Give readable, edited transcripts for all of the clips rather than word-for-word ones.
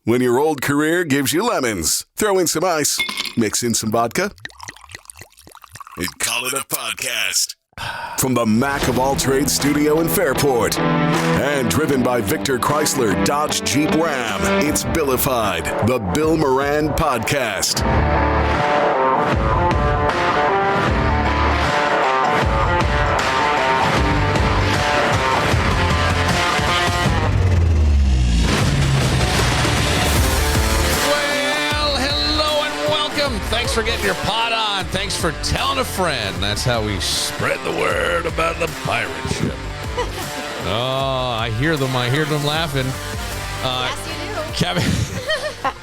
When your old career gives you lemons, throw in some ice, mix in some vodka, and call it a podcast. From the Mac of All Trades studio in Fairport and driven by Victor Chrysler Dodge Jeep Ram, it's Billified, the Bill Moran Podcast. Thanks for getting your pot on. Thanks for telling a friend. That's how we spread the word about the pirate ship. Oh, I hear them laughing. Yes, you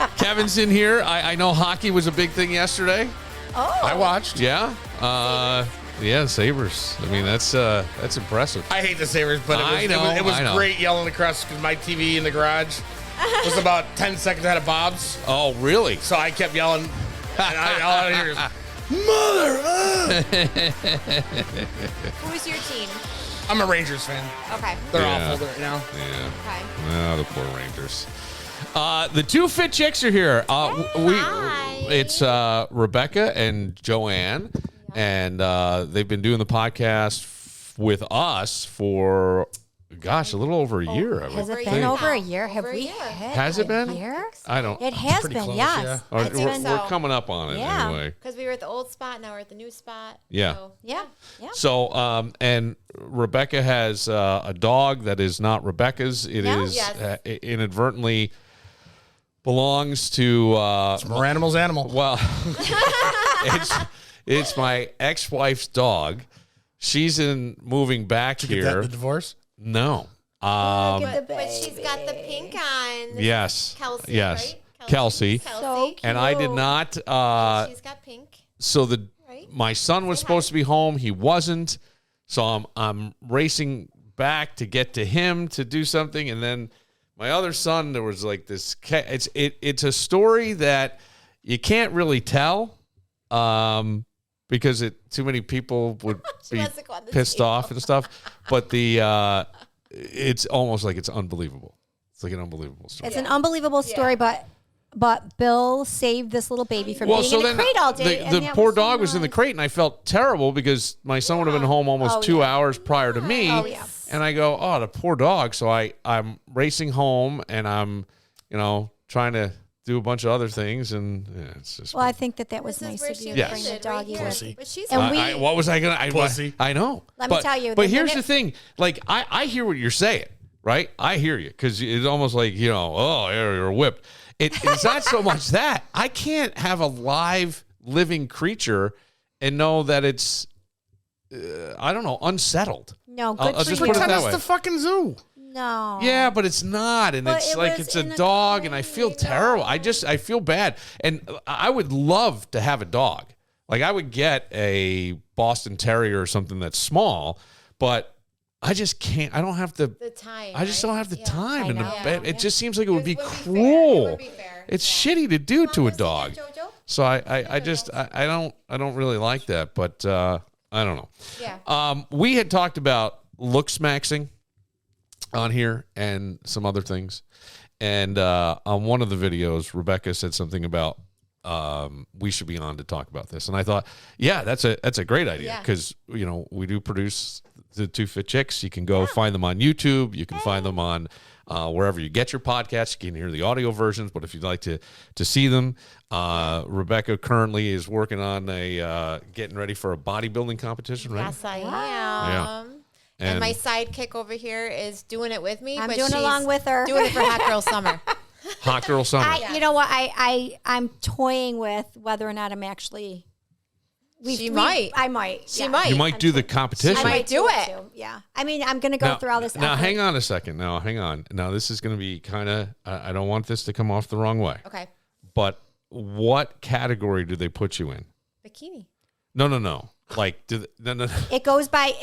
do. Kevin's in here. I know hockey was a big thing yesterday. Oh. I watched, yeah. Yeah, Sabres. I mean, that's impressive. I hate the Sabres, but it was great yelling across my TV in the garage. It was about 10 seconds ahead of Bob's. Oh, really? So I kept yelling. And all I hear is, Mother! Who's your team? I'm a Rangers fan. Okay. They're awful right now. Yeah. Okay. Oh, the poor Rangers. The two fit chicks are here. Hi. It's Rebecca and Joanne, and they've been doing the podcast with us for, gosh, a little over a year. Has it been over a year? Have we hit Has it been? a year? I don't. It has been, close, yes. yeah. We're coming up on it anyway. Because we were at the old spot, now we're at the new spot. Yeah. So, Yeah. So, and Rebecca has a dog that is not Rebecca's. It is Yes. Inadvertently belongs to. It's Moranimal's animal. Well, it's my ex-wife's dog. She's moving back Did here. you get that in the divorce? No. but she's got the pink on. Yes. Kelsey, Yes. right? Kelsey. So cute. And I did not. She's got pink. So Right. my son was supposed to be home. He wasn't. So I'm racing back to get to him to do something, and then my other son. There was like this. It's a story that you can't really tell, because too many people would be pissed off and stuff. But it's almost like it's unbelievable. It's like an unbelievable story. It's an unbelievable story, but Bill saved this little baby from being in a crate all day. The poor dog was in the crate, and I felt terrible because my son would have been home almost 2 hours prior to me. Oh, yeah. And I go, oh, the poor dog. So I'm racing home, and I'm, trying to do a bunch of other things, and it's just. Well, I think that was This is nice where of she you Yes. to bring the landed, doggy right with here. you. But she's And what was I gonna? Pussy. I know. Let me tell you, But the here's minute- the thing. Like I hear what you're saying, right? I hear you because it's almost like you're whipped. It's not so much that I can't have a live living creature and know that it's unsettled. No, good I'll for just you. put it Pretend that it's way. the fucking zoo. No. Yeah, but it's not, and But it's it like was it's a in a dog, and I crate, feel terrible. I feel bad, and I would love to have a dog. Like I would get a Boston Terrier or something that's small, but I just can't. I don't have the time. I just don't have the time, I and know. it just seems like it would be wouldn't be fair. cruel. It would be fair. It's shitty to do to a Wanna see dog. that, Jojo? So I don't really like that, but I don't know. Yeah. We had talked about Looksmaxxing on here and some other things, and on one of the videos, Rebecca said something about we should be on to talk about this, and I thought, yeah, that's a great idea because we do produce the Two Fit Chicks. You can go find them on YouTube. You can find them on wherever you get your podcasts. You can hear the audio versions, but if you'd like to see them, Rebecca currently is working on getting ready for a bodybuilding competition, right? Yes, I am. Yeah. And my sidekick over here is doing it with me. I'm but doing she's along with her. Doing it for Hot Girl Summer. Hot Girl Summer. You know what? I'm toying with whether or not I'm actually. She might. I might. She might. You might do the competition. She might do it. too. Yeah. I mean, I'm going to go through all this. Now, effort. hang on a second. Now, hang on. Now, this is going to be kind of. I don't want this to come off the wrong way. Okay. But what category do they put you in? Bikini. No. Like, no. It goes by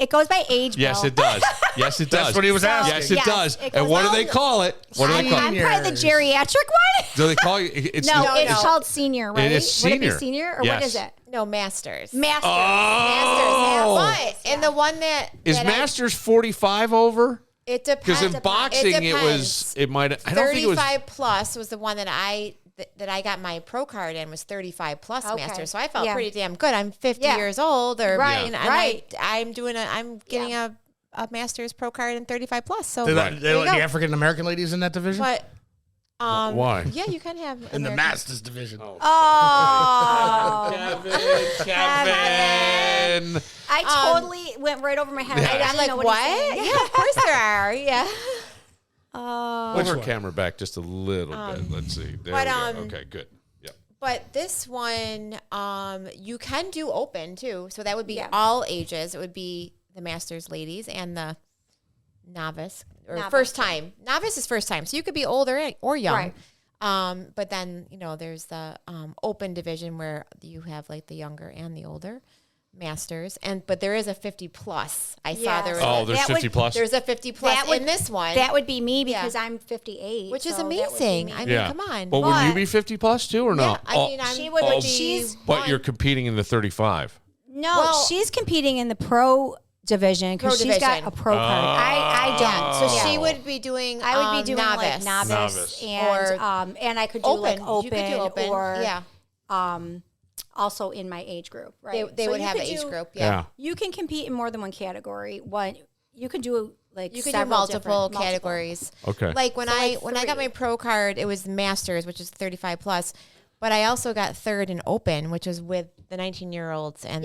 age. Yes, Bill. it does. Yes, it does. That's what he was asking. Yes, it Yes, does. it And goes what do all- they call it? What do they call I'm it? probably the geriatric one. Do they call you? It's No, the- it's called senior, right? It is senior. Would it be senior or Yes. what is it? No, Masters. Masters. Oh. Masters. Yeah. But and the one that Is that Masters 45 over? It depends. Because in boxing, it might. I don't think it was 35 plus was the one that I got my pro card in, was 35 plus master. So I felt pretty damn good. I'm 50 years old, or right, I'm getting a master's pro card in 35 plus. So they let the African American ladies in that division. But why? Yeah, you can have in the masters division. Oh, Kevin. I totally went right over my head. I'm like, what? Yeah, of course there are. Yeah. Put her camera back just a little bit. Let's see. There we go. Okay, good. Yeah. But this one, you can do open too. So that would be all ages. It would be the masters ladies and the novice or first time. Novice is first time. So you could be older or young. Right. But then, there's the open division where you have like the younger and the older masters, but there is a 50 plus. I saw there was there's 50 plus. There's a 50 plus in this one. That would be me because I'm 58, which is amazing. I mean, come on. But would you be 50 plus too, or no? She would. But you're competing in the 35. No, she's competing in the pro division because she's got a pro card. I don't. So she would be doing. I would be doing novice. like novice, and I could do like open, you could do open, or also in my age group, right? They would have an age group, You can compete in more than one category. You can do you can do multiple categories. Okay. Like when I got my pro card, it was masters, which is 35 plus, but I also got third in open, which was with the 19-year-olds and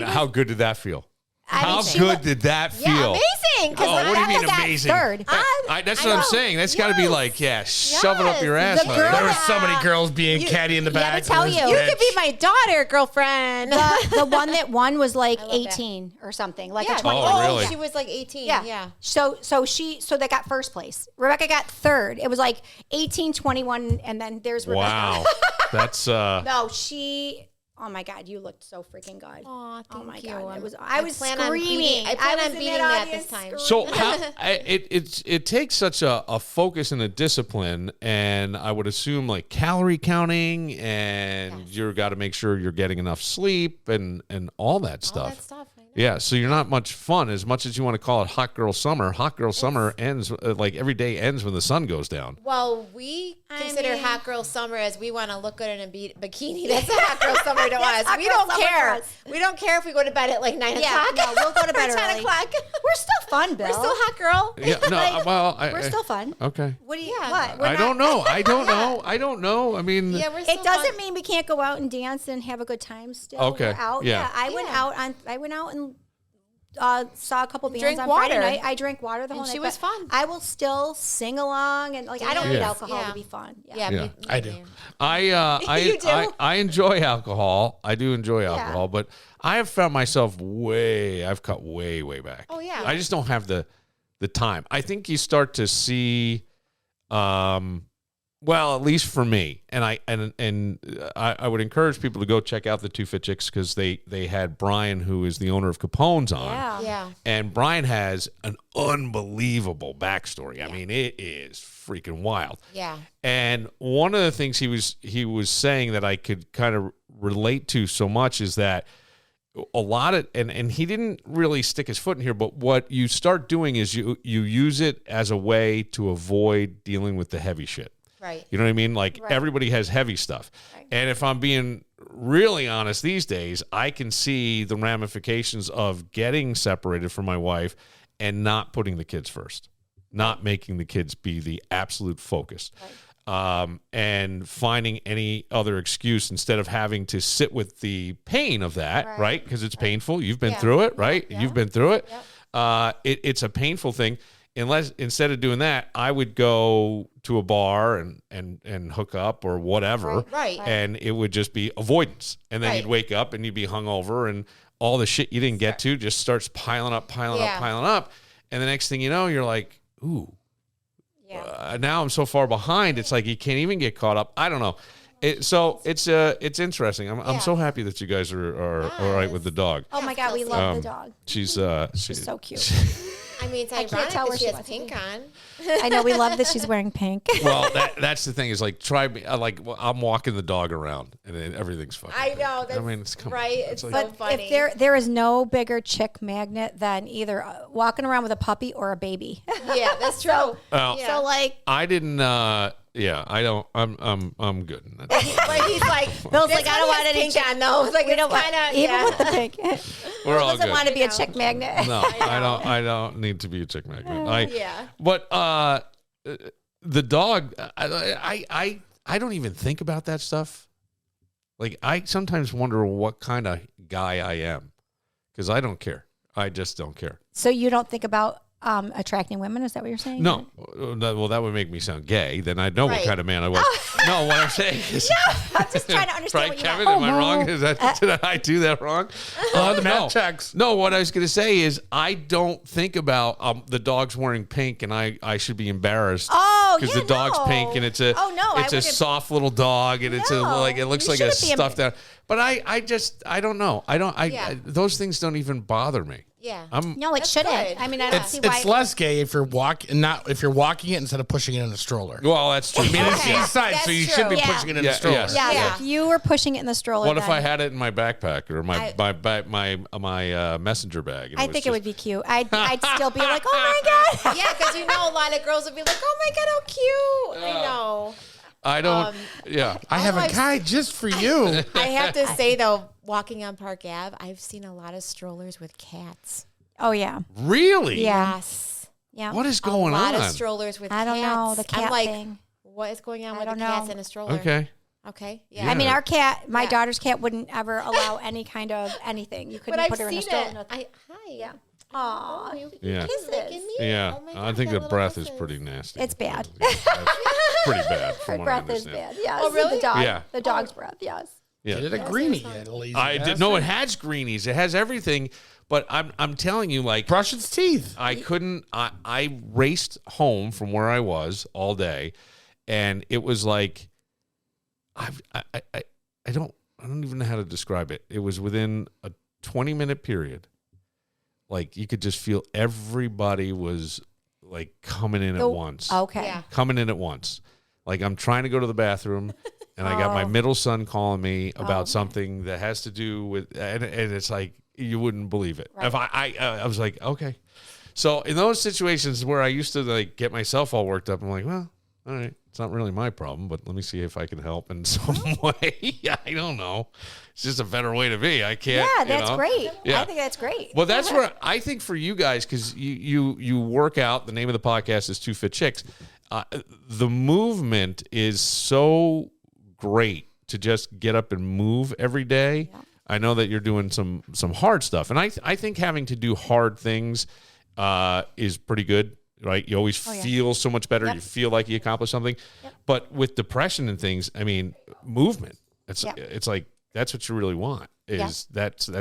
how good did that feel? How good did that feel? Yeah, amazing. What do you mean amazing? Third. That's what I'm saying. That's got to be like, shove it up your ass. There were so many girls being catty in the back. Let me tell you. You could be my daughter, girlfriend. The one that won was like 18 or something, like a 20. Oh, really? She was like 18. Yeah. So they got first place. Rebecca got third. It was like 18, 21, and then there's Rebecca. Wow. That's No, she. Oh my God, you looked so freaking good. Oh, thank you. God, I was screaming. I plan on beating that this time. So it takes such a focus and a discipline, and I would assume like calorie counting, and you've got to make sure you're getting enough sleep and all that stuff. All that stuff. I know. Yeah, so you're not much fun. As much as you want to call it hot girl summer, ends like every day ends when the sun goes down. Well, we consider hot girl summer as we want to look good in a bikini. That's a hot girl summer to us. We don't care. We don't care if we go to bed at like 9 o'clock. No, we'll go to bed or 10 o'clock. We're still fun, Bill. We're still hot girl. Yeah, no, we're still fun. Okay. What do you? Yeah. What? I don't know. I don't know. I mean, it doesn't mean we can't go out and dance and have a good time. Still, okay. We're out. Yeah. I went out and saw a couple bands Drink on water. Friday night. I drank water the whole night. She was fun. I will still sing along and I don't need alcohol to be fun. Yeah. I do. I enjoy alcohol. I do enjoy alcohol, but I have found myself I've cut way back. Oh yeah. I just don't have the time. I think you start to see, well, at least for me, and I would encourage people to go check out the Two Fit Chicks because they had Brian, who is the owner of Capone's, on. Yeah. And Brian has an unbelievable backstory. I mean, it is freaking wild. Yeah. And one of the things he was saying that I could kind of relate to so much is that a lot of, and he didn't really stick his foot in here, but what you start doing is you use it as a way to avoid dealing with the heavy shit. Right. You know what I mean? Like everybody has heavy stuff. Right. And if I'm being really honest these days, I can see the ramifications of getting separated from my wife and not putting the kids first, not making the kids be the absolute focus. Right. And finding any other excuse instead of having to sit with the pain of that, right? Because it's painful. You've been through it, right? Yeah. You've been through it. Yep. It's a painful thing. Instead of doing that, I would go to a bar and hook up or whatever, and it would just be avoidance. And then you'd wake up and you'd be hungover, and all the shit you didn't get to just starts piling up. And the next thing you know, you're like, ooh, now I'm so far behind. It's like you can't even get caught up. I don't know. It's interesting. I'm so happy that you guys are all right with the dog. Oh my God, we love the dog. She's so cute. I mean, it's ironic that she has pink on. I know, we love that she's wearing pink. Well, that's the thing is like, try me. I'm walking the dog around and everything's fucking. I know. That's, I mean, it's right. It's so funny. If there is no bigger chick magnet than either walking around with a puppy or a baby. Yeah, that's true. So like, I didn't. Yeah, I don't. I'm good. But he's like, Bill's like, I don't want any pink on though. Like, we don't kind of even with the pink. We're all doesn't good. want to be a chick magnet. No, I don't need to be a chick magnet. Yeah. But the dog, I don't even think about that stuff. Like, I sometimes wonder what kind of guy I am because I don't care. I just don't care. So you don't think about attracting women? Is that what you're saying? No. Well, that would make me sound gay. Then I'd know what kind of man I was. No, what I'm saying is... No, I'm just trying to understand right, Kevin? Am I wrong? Did I do that wrong? The math checks. No, what I was going to say is I don't think about the dog's wearing pink and I should be embarrassed. Oh, because the dog's pink and it's a a soft little dog and it's it looks like a stuffed out. But I don't know. Those things don't even bother me. Yeah. No, it shouldn't. Good. I mean, I don't see why. It's less gay if you're walking it instead of pushing it in a stroller. Well, that's true. I mean, it's east side, so you should be pushing it in a stroller. Yes. Yeah, if you were pushing it in the stroller. What if I had it in my backpack or my messenger bag? I think it would be cute. I'd still be like, oh my God. Yeah, because a lot of girls would be like, oh my God, how cute. I know. I don't. I have a guide just for you. I have to say though, walking on Park Ave, I've seen a lot of strollers with cats. Oh yeah. Really? Yeah. Yes. Yeah. What is going on? A lot of strollers with cats. I don't know the cat I'm like, thing. what is going on with the cats in a stroller? Okay. Yeah. I mean, our cat, my daughter's cat, wouldn't ever allow any kind of anything. You couldn't put her in a stroller. Hi. Yeah. Aw. Yeah. Kisses. Yeah. Oh my God, I think the breath is kisses. pretty nasty. It's bad. That's pretty bad. Her From what breath I is understand. bad. Yes. Oh, really? The dog. Yeah. The dog's breath. Yes. Yeah. Get it a greenie. Lazy I did. No, it has greenies. It has everything. But I'm telling you, like, brush its teeth. I couldn't. I raced home from where I was all day, and it was like, I don't even know how to describe it. It was within a 20-minute period. Like, you could just feel everybody was like coming in at once. Okay. Yeah. Coming in at once. Like, I'm trying to go to the bathroom, and I got my middle son calling me about something that has to do with, and it's like, you wouldn't believe it. Right. If I was like, okay. So in those situations where I used to like get myself all worked up, I'm like, well, all right, it's not really my problem, but let me see if I can help in some way. I don't know. It's just a better way to be. I can't. Yeah, that's great. Yeah. I think that's great. Well, that's where I think for you guys, because you work out. The name of the podcast is Two Fit Chicks. The movement is so great to just get up and move every day. Yeah. I know that you're doing some hard stuff, and I think having to do hard things is pretty good, right? You always feel so much better. Yep. You feel like you accomplished something. Yep. But with depression and things, I mean, movement. It's like that's what you really want. That's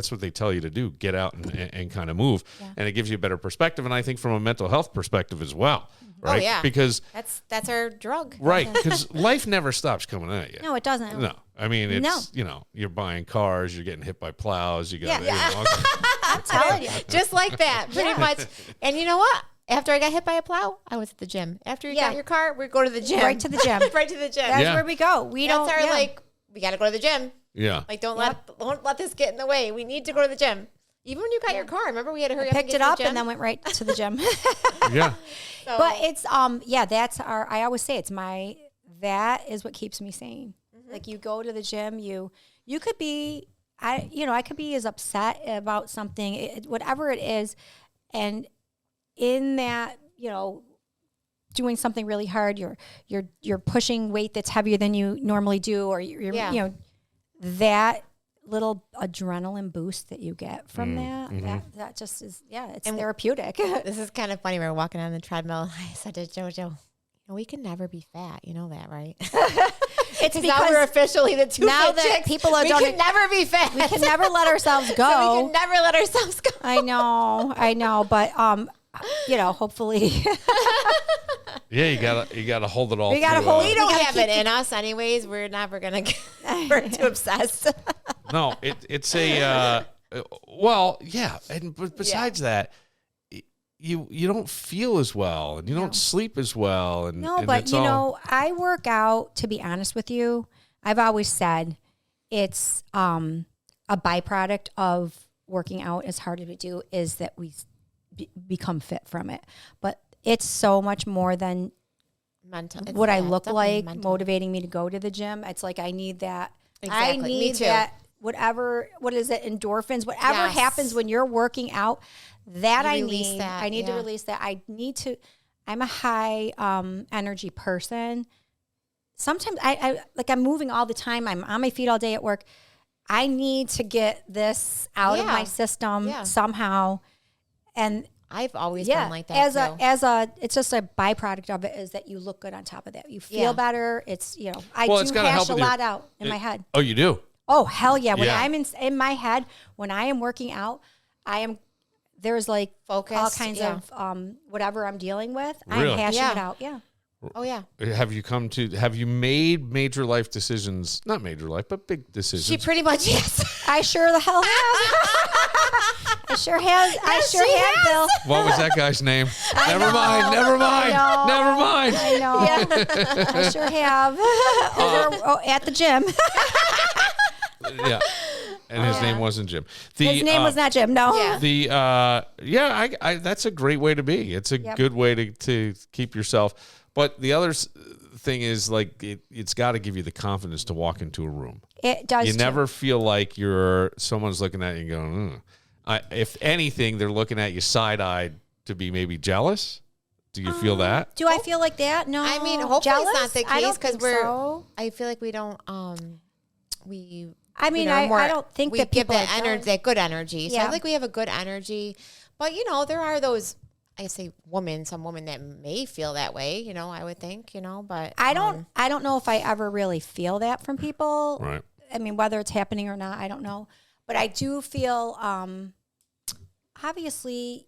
what they tell you to do. Get out and kind of move, and it gives you a better perspective. And I think from a mental health perspective as well. Right? Oh yeah, because that's our drug, right? Because life never stops coming at you. No, it doesn't. No, I mean it's you're buying cars, you're getting hit by plows, you got I'm telling you, just like that, pretty much. And you know what? After I got hit by a plow, I was at the gym. After you got your car, we go to the gym. Right to the gym. Right to the gym. That's where we go. We got to go to the gym. Yeah. Like don't let this get in the way. We need to go to the gym. Even when you got your car, remember we had to hurry up. Picked it up and then went right to the gym. Yeah. So. But it's that's I always say that is what keeps me sane. Mm-hmm. Like you go to the gym, you could be I could be as upset about something, whatever it is, and in that, doing something really hard, you're pushing weight that's heavier than you normally do, or you're that little adrenaline boost that you get from that just is it's therapeutic. This is kind of funny. We were walking on the treadmill. I said to Jojo, we can never be fat. You know that, right? It's because now we're officially the two now fit that chicks. People we can never be fat. We can never let ourselves go. So we can never let ourselves go. I know, but hopefully. Yeah, you gotta hold it all. We don't have it in us, anyways. We're never gonna get too obsessed. No, it's a well, yeah, and besides that, you don't feel as well, and you don't sleep as well. And but I work out. To be honest with you, I've always said it's a byproduct of working out. As hard as we do, is that we become fit from it. But it's so much more than mental. What I look like, motivating me to go to the gym. It's like I need that. Exactly. I need that. Whatever. What is it? Endorphins. Whatever happens when you're working out. That I need. That, I need to release that. I need to. I'm a high energy person. Sometimes I'm moving all the time. I'm on my feet all day at work. I need to get this out of my system somehow. And I've always been like that. It's just a byproduct of it is that you look good on top of that. You feel better. It's I do hash a lot out in my head. Oh, you do? Oh, hell yeah. When I'm in my head, when I am working out, there's like focus, all kinds of whatever I'm dealing with. Really? I'm hashing it out. Yeah. Oh yeah. Have you made major life decisions? Not major life, but big decisions. She pretty much yes. I sure the hell have. I sure have. I sure have, Bill. What was that guy's name? Never mind. I know. Yeah. I sure have. Over at the gym. Yeah. And his name wasn't Jim. His name was not Jim. No. Yeah. That's a great way to be. It's a good way to keep yourself. But the other thing is, like, it's got to give you the confidence to walk into a room. It does. You never feel like someone's looking at you and going, if anything, they're looking at you side-eyed to be maybe jealous. Do you feel that? Do I feel like that? No. I mean, hopefully jealous? it's not the case because I feel like we don't. I don't think we that give people that energy, that good energy. So I think we have a good energy, but there are those. I say some women that may feel that way. I would think. But I don't. I don't know if I ever really feel that from people. Right. I mean, whether it's happening or not, I don't know. But I do feel. Obviously,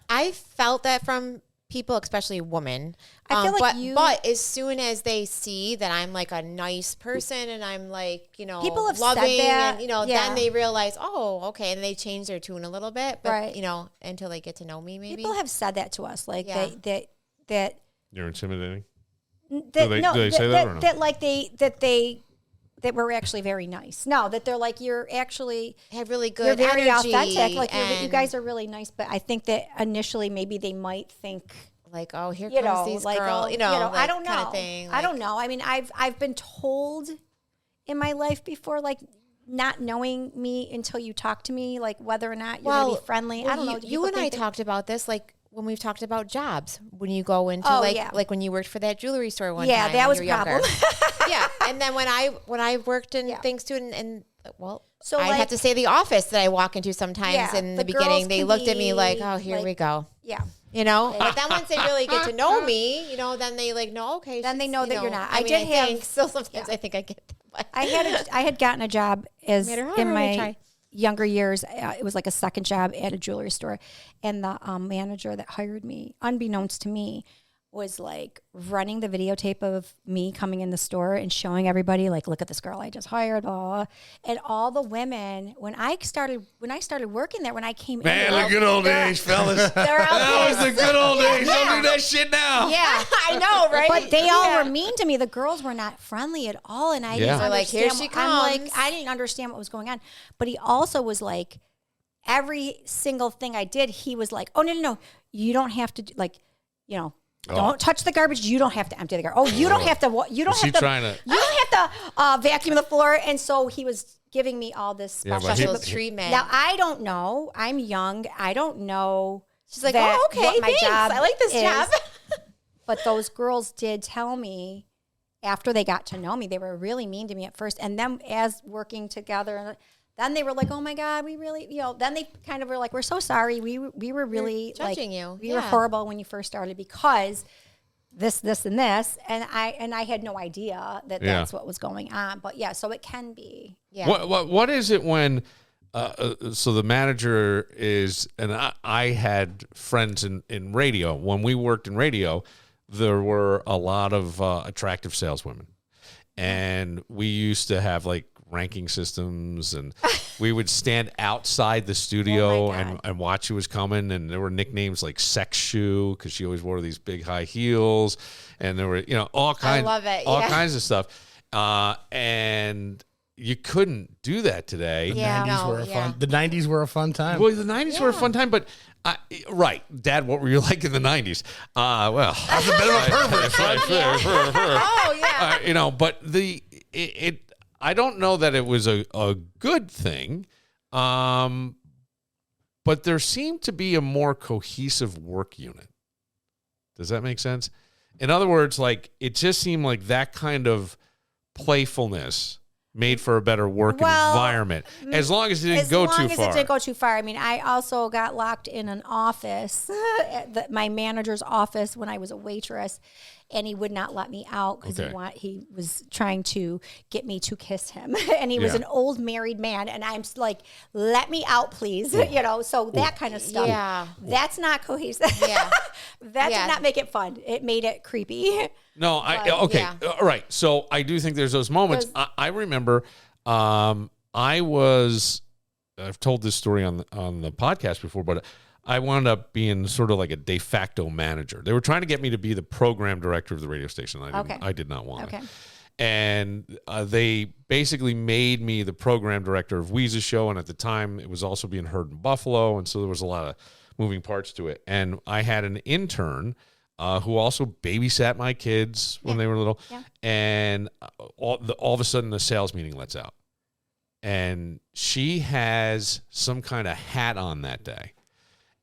I felt that from people, especially women. I feel like but as soon as they see that I'm like a nice person and I'm like, people have loving said that, and then they realize, oh, okay, and they change their tune a little bit, but right. Until they get to know me, maybe people have said that to us, like that you're intimidating. Do they say that or no? That we're actually very nice. No, that they're like, you're actually have really good. You're very energy authentic. Like you guys are really nice. But I think that initially maybe they might think like, oh, here comes these girl. I don't know. Kind of thing. I don't know. I mean, I've been told in my life before, like not knowing me until you talk to me, like whether or not you're gonna be friendly. I don't know. You and I talked about this, like when we've talked about jobs, when you go into like when you worked for that jewelry store one time. Yeah, that was a problem. Yeah, and then when I worked in things too, and so I have to say the office that I walk into sometimes in the beginning, they looked at me like, oh, here we go. Yeah. But then once they really get to know me, then they like, no, okay. Then they know that you're not. Still sometimes I think I get that. I had gotten a job in my younger years. It was like a second job at a jewelry store. And the manager that hired me, unbeknownst to me, was like running the videotape of me coming in the store and showing everybody, like, look at this girl I just hired, blah, blah, blah. And all the women, when I started working there, when I came in, the good old days, fellas. That was the good old days. Don't do that shit now. Yeah, I know, right? But they all were mean to me. The girls were not friendly at all, and I didn't understand. Like, here she comes. I didn't understand what was going on. But he also was like, every single thing I did, he was like, oh no, you don't have to don't touch the garbage. You don't have to empty the garbage. Oh, you don't have to. You don't have to vacuum the floor. And so he was giving me all this special treatment. Now I don't know. I'm young. I don't know. She's like, oh, okay, what my job I like this job. But those girls did tell me after they got to know me, they were really mean to me at first, and then as working together. Then they were like, "Oh my God, we really," Then they kind of were like, "We're so sorry. We were really judging you. We were horrible when you first started because this, and this." And I had no idea that that's what was going on. But so it can be. Yeah. What is it when? So the manager is, and I had friends in radio. When we worked in radio, there were a lot of attractive saleswomen, and we used to have like ranking systems, and we would stand outside the studio and watch who was coming. And there were nicknames like Sex Shoe because she always wore these big high heels, and there were all kinds. I love it. All kinds of stuff. And you couldn't do that today. The 90s were a fun time. Well, the 90s were a fun time, but right, Dad, what were you like in the 90s? Well, I was a bit of a pervert. Oh yeah. But I don't know that it was a good thing, but there seemed to be a more cohesive work unit. Does that make sense? In other words, like it just seemed like that kind of playfulness made for a better work environment, as long as it didn't go too far. As long as it didn't go too far. I mean, I also got locked in an office, my manager's office, when I was a waitress, and he would not let me out because he was trying to get me to kiss him, and he was an old married man, and I'm like, let me out, please, So that kind of stuff. Yeah, that's not cohesive. Yeah, that did not make it fun. It made it creepy. No, all right. So I do think there's those moments. I remember, I've told this story on the podcast before, but I wound up being sort of like a de facto manager. They were trying to get me to be the program director of the radio station. I did not want it. And they basically made me the program director of Weeze's show. And at the time, it was also being heard in Buffalo. And so there was a lot of moving parts to it. And I had an intern who also babysat my kids when they were little. Yeah. And all of a sudden, the sales meeting lets out. And she has some kind of hat on that day.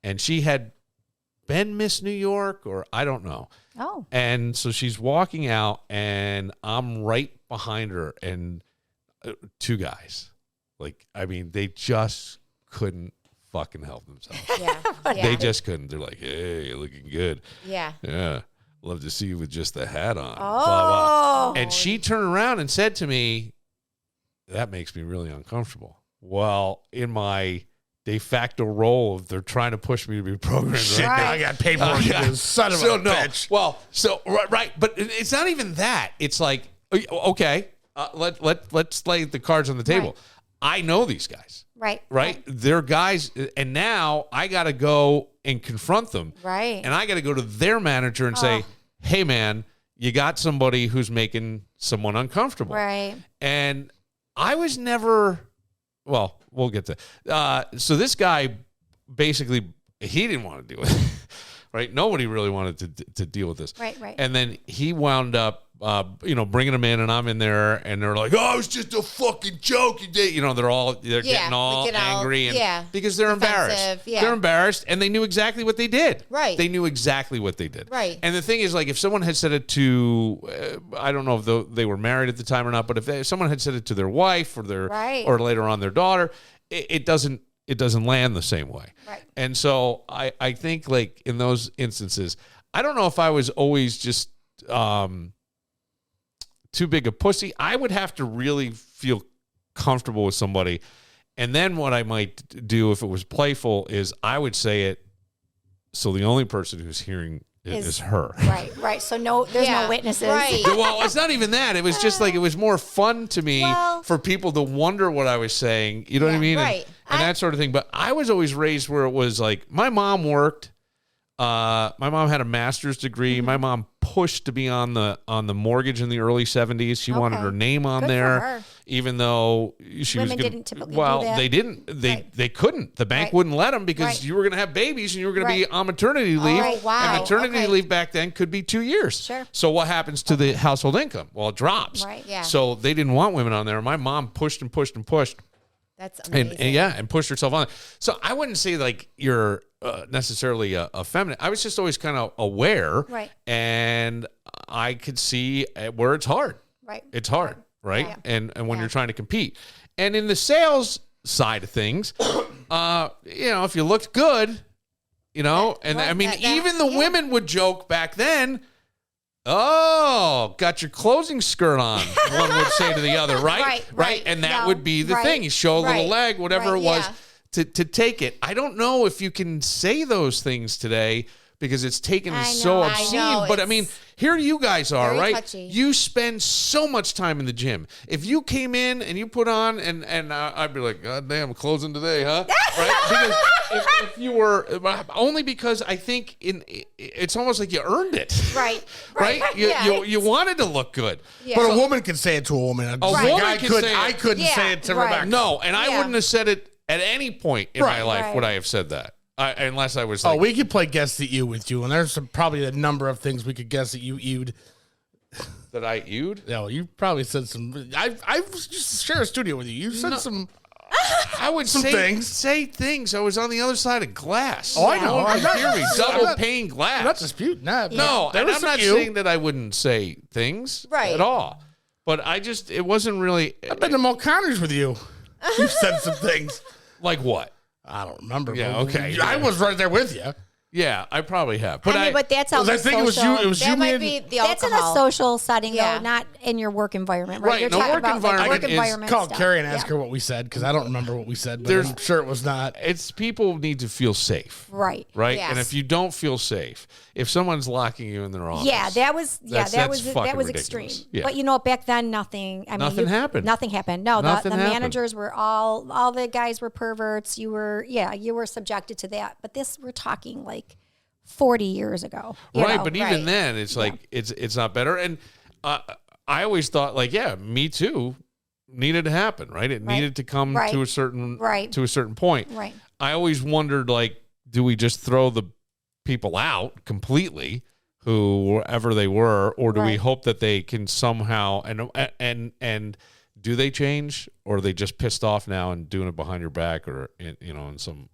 And she had been Miss New York, or I don't know. Oh. And so she's walking out, and I'm right behind her, and two guys. Like, I mean, they just couldn't fucking help themselves. Yeah. They just couldn't. They're like, hey, you're looking good. Yeah. Yeah. Love to see you with just the hat on. Oh. Blah, blah. And she turned around and said to me, that makes me really uncomfortable. Well, in my de facto role of they're trying to push me to be program director. I got paperwork. Son of a bitch. Well, right, but it's not even that. It's like, okay, let's lay the cards on the table. Right. I know these guys. Right. They're guys, and now I got to go and confront them. Right. And I got to go to their manager and say, hey, man, you got somebody who's making someone uncomfortable. Right. And I was never, well, we'll get to so this guy basically, he didn't want to do it. Right? Nobody really wanted to deal with this. Right. And then he wound up, bringing them in, and I'm in there, and they're like, "Oh, it's just a fucking joke." You did, they're getting all angry, and because they're embarrassed. Yeah. They're embarrassed, and they knew exactly what they did. Right. They knew exactly what they did. Right. And the thing is, like, if someone had said it to, I don't know if they were married at the time or not, but if someone had said it to their wife or or later on their daughter, it doesn't land the same way. Right. And so I think, like, in those instances, I don't know if I was always just too big a pussy. I would have to really feel comfortable with somebody. And then what I might do if it was playful is I would say it so the only person who's hearing it is her. Right. So there's no witnesses. Right. Well, it's not even that. It was just like, it was more fun to me for people to wonder what I was saying. You know what I mean? Right. And that sort of thing. But I was always raised where it was like, my mom worked. My mom had a master's degree. Mm-hmm. My mom pushed to be on the mortgage in the early 70s. She wanted her name on there, even though women didn't typically do that. They didn't. They couldn't. The bank wouldn't let them because you were going to have babies and you were going to be on maternity leave. Oh, wow. And maternity leave back then could be 2 years. Sure. So what happens to the household income? Well, it drops. Right. Yeah. So they didn't want women on there. My mom pushed and pushed and pushed. That's amazing. And pushed herself on. So I wouldn't say like you're necessarily a feminine. I was just always kind of aware. Right. And I could see where it's hard. Right. It's hard. Right. Yeah. And when you're trying to compete. And in the sales side of things, if you looked good, even the women would joke back then. Oh, got your closing skirt on, one would say to the other, right? Right. And that would be the thing. You show a little leg, whatever it was, to take it. I don't know if you can say those things today because it's taken so obscene. But I mean, here you guys are, very right? touchy. You spend so much time in the gym. If you came in and you put on, and I'd be like, God damn, closing today, huh? Right? Because if you were, only because I think it's almost like you earned it. Right. Right? You wanted to look good. Yeah. But a woman can say it to a woman. A woman can say it. I couldn't say it to Rebecca. No, and I wouldn't have said it at any point in my life would I have said that. Unless I was like... Oh, we could play Guess the Ewe with you, and there's probably a number of things we could guess that you ewed. That I ewed? No, you probably said some... I used to share a studio with you. You said some... I would say things. I was on the other side of glass. Oh, I know. No one could hear me. Double pane glass. I'm not disputing that. No, and I'm not saying that I wouldn't say things at all. But it wasn't really... I've been to Mulconners with you. You've said some things. Like what? I don't remember. Yeah, okay. I was right there with you. Yeah, I probably have. But but that's how I think it was you. It was That you. might be the alcohol. That's in a social setting, Yeah. though, not in your work environment, right? Right, You're no, talking work about environment like, work is- environment Call stuff. Carrie and ask her what we said because I don't remember what we said. But I'm sure it was not. it's people need to feel safe. Right. Right? Yes. And if you don't feel safe, if someone's locking you in their office... Yeah, that was that's fucking extreme. ridiculous. Yeah. But back then nothing happened. Nothing happened. No, Nothing the happened. managers were all the guys were perverts. You were subjected to that. But this we're talking like 40 years ago. Right, but even then it's like it's not better. And I always thought like, Me Too needed to happen, right? It needed to come to a certain point. Right. I always wondered like, do we just throw the people out completely, whoever they were, or do we hope that they can somehow and do they change, or are they just pissed off now and doing it behind your back, or in some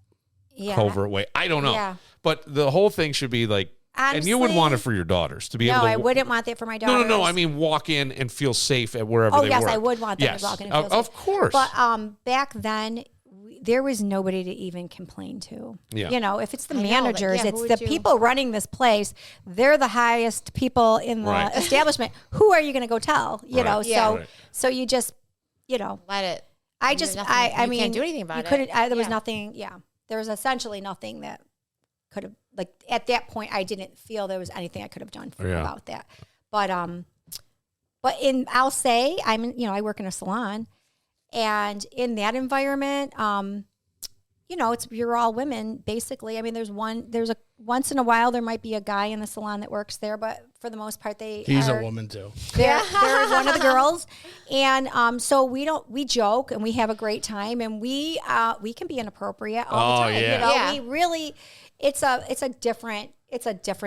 covert way? I don't know. Yeah. But the whole thing should be like, Honestly, and you would want it for your daughters to be able to. No, I wouldn't want that for my daughters. No. I mean, walk in and feel safe at wherever they work. Oh, yes, I would want them to walk in and feel safe. Of course. But back then, there was nobody to even complain to. Yeah. If it's the managers, who it's would the people running this place. They're the highest people in the establishment. Who are you going to go tell? So you just, Let it. I You mean, can't do anything about you it. couldn't. There was nothing. Yeah, there was essentially nothing that could have. Like at that point, I didn't feel there was anything I could have done about that. But I'll say I work in a salon, and in that environment, you're all women basically. I mean, there's once in a while there might be a guy in the salon that works there, but for the most part he's a woman too. They're one of the girls, and so we joke and we have a great time, and we can be inappropriate all the time. Yeah. We really, it's a different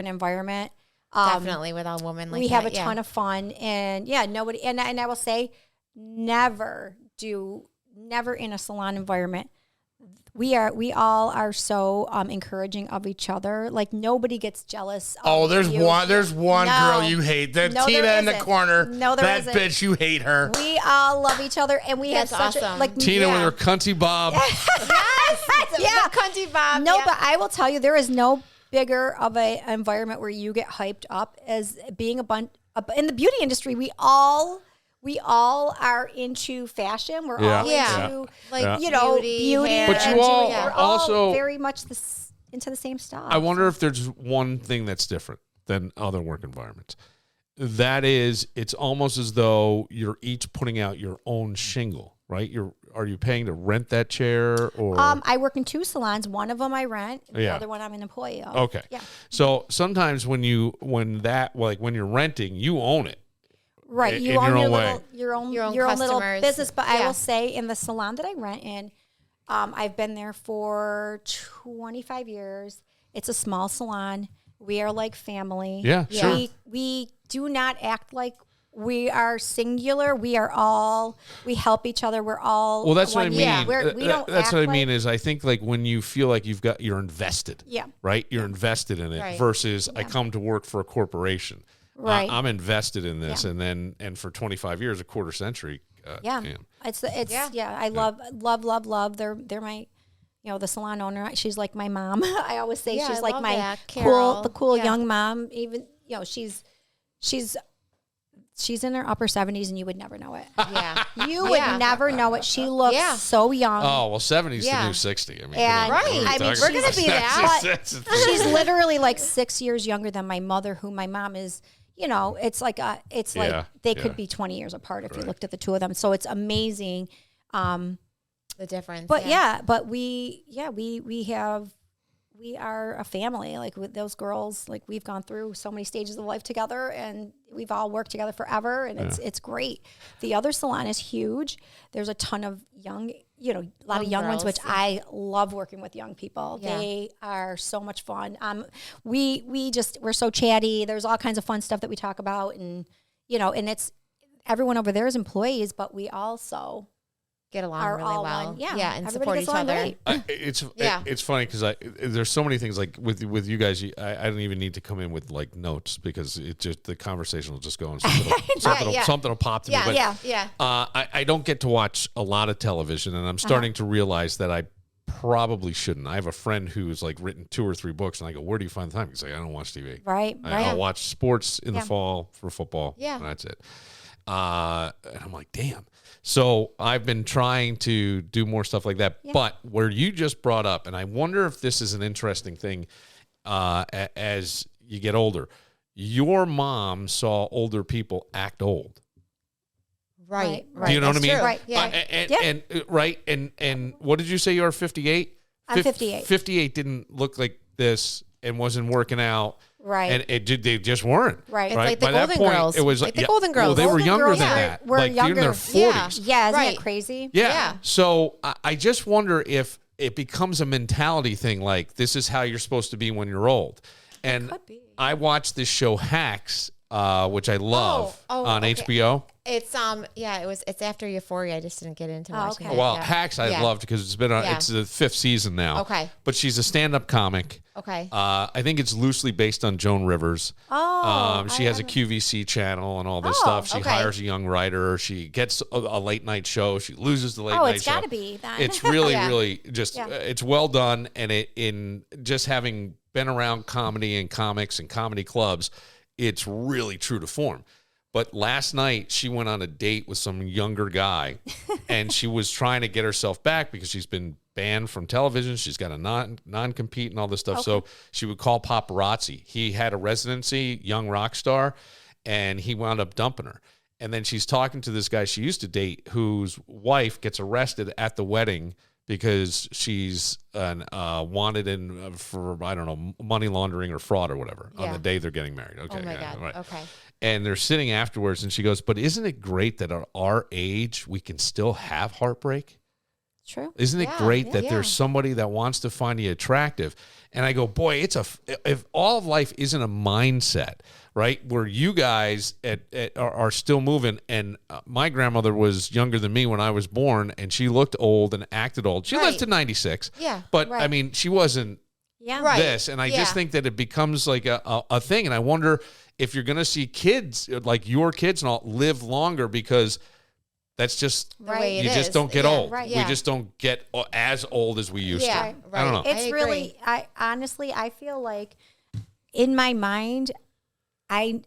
environment. Definitely with all women like we that. have a ton of fun, and nobody, and I will say, never in a salon environment. We all are so encouraging of each other. Like nobody gets jealous. There's one girl you hate. That Tina in the corner. No, there that isn't. bitch, you hate her. We all love each other, and we have such awesome. Tina with her cunty bob. Yeah, cunty bob. No, but I will tell you, there is no bigger of an environment where you get hyped up as being in the beauty industry. We all are into fashion. We're all into beauty. hair. But you all we're also all very much into the same stuff. I wonder if there's one thing that's different than other work environments. That is, it's almost as though you're each putting out your own shingle, right? Are you paying to rent that chair, or? I work in 2 salons. One of them I rent. The other one I'm an employee of. Okay. Yeah. So sometimes when you're renting, you own it. Right, In you your own own way. your own little customers. business. But I will say, in the salon that I rent in, I've been there for 25 years. It's a small salon. We are like family. Yeah, sure. We do not act like we are singular. We help each other. We're all Well, that's what I mean. Yeah, we don't. That's act what I like, mean. Is I think like when you feel like you're invested. Yeah. Right. You're invested in it Right. versus I come to work for a corporation. Right. I'm invested in this, and for 25 years, a quarter century. Damn. It's I love. They're my, the salon owner. She's like my mom. I always say she's I like love my that. Carol. cool young mom. Even she's she's in her upper 70s, and you would never know it. Yeah. You would never know it. She looks so young. Oh, well, 70's the new 60. I mean, and I mean, we're going to be that. She's literally like 6 years younger than my mother, who my mom is, it's like they could be 20 years apart if you looked at the two of them. So it's amazing. The difference. But but we are a family. Like with those girls, like we've gone through so many stages of life together, and we've all worked together forever, and it's great. The other salon is huge. There's a ton of young, a lot of young ones, which I love working with young people. Yeah. They are so much fun. We're so chatty. There's all kinds of fun stuff that we talk about, and and it's everyone over there is employees, but we also get along really well. And support each other. It's funny because there's so many things like with you guys. I don't even need to come in with like notes because it just the conversation will just go and something will pop to me. But, I don't get to watch a lot of television, and I'm starting to realize that I probably shouldn't. I have a friend who's like written 2 or 3 books, and I go, "Where do you find the time?" He's like, "I don't watch TV. I'll watch sports in the fall for football. And that's it." And I'm like, damn. So I've been trying to do more stuff like that. But where you just brought up, and I wonder if this is an interesting thing as you get older, your mom saw older people act old. Right. Do you know what I mean? True. Right. Yeah. And what did you say? You are 58? I'm 58. 58 didn't look like this and wasn't working out. Right. And they just weren't. Right. It's like the By Golden that point, Girls. It was like the Golden Girls. Well, they were younger than that. We're like younger. in their 40s. Yeah, isn't that crazy? Yeah. So I just wonder if it becomes a mentality thing, like this is how you're supposed to be when you're old. And could be. I watched this show Hacks, which I love on HBO. It's it's after Euphoria. I just didn't get into watching it. Well, Hacks I loved because it's been it's the 5th season now. Okay. But she's a stand-up comic. Okay. I think it's loosely based on Joan Rivers. She has a QVC channel and all this stuff. She hires a young writer. She gets a late night show. She loses the late night show. It's got to be then. It's really, really just it's well done. And in just having been around comedy and comics and comedy clubs, it's really true to form. But last night, she went on a date with some younger guy, and she was trying to get herself back because she's been banned from television. She's got a non-compete and all this stuff. So she would call paparazzi. He had a residency, young rock star, and he wound up dumping her. And then she's talking to this guy she used to date whose wife gets arrested at the wedding because she's wanted for, I don't know, money laundering or fraud or whatever on the day they're getting married. Okay. Oh, my God. Right. Okay. And they're sitting afterwards, and she goes, but isn't it great that at our age, we can still have heartbreak? True. Isn't it great that there's somebody that wants to find you attractive? And I go, boy, if all of life isn't a mindset, right, where you guys are still moving. And my grandmother was younger than me when I was born, and she looked old and acted old. She lived to 96. Yeah. But, I mean, she wasn't this. And I just think that it becomes like a thing. And I wonder if you're going to see kids, like your kids and all, live longer because that's just the way it you is. just don't get old. Right. We just don't get as old as we used to. Right. I don't know. It's really, I feel like in my mind, I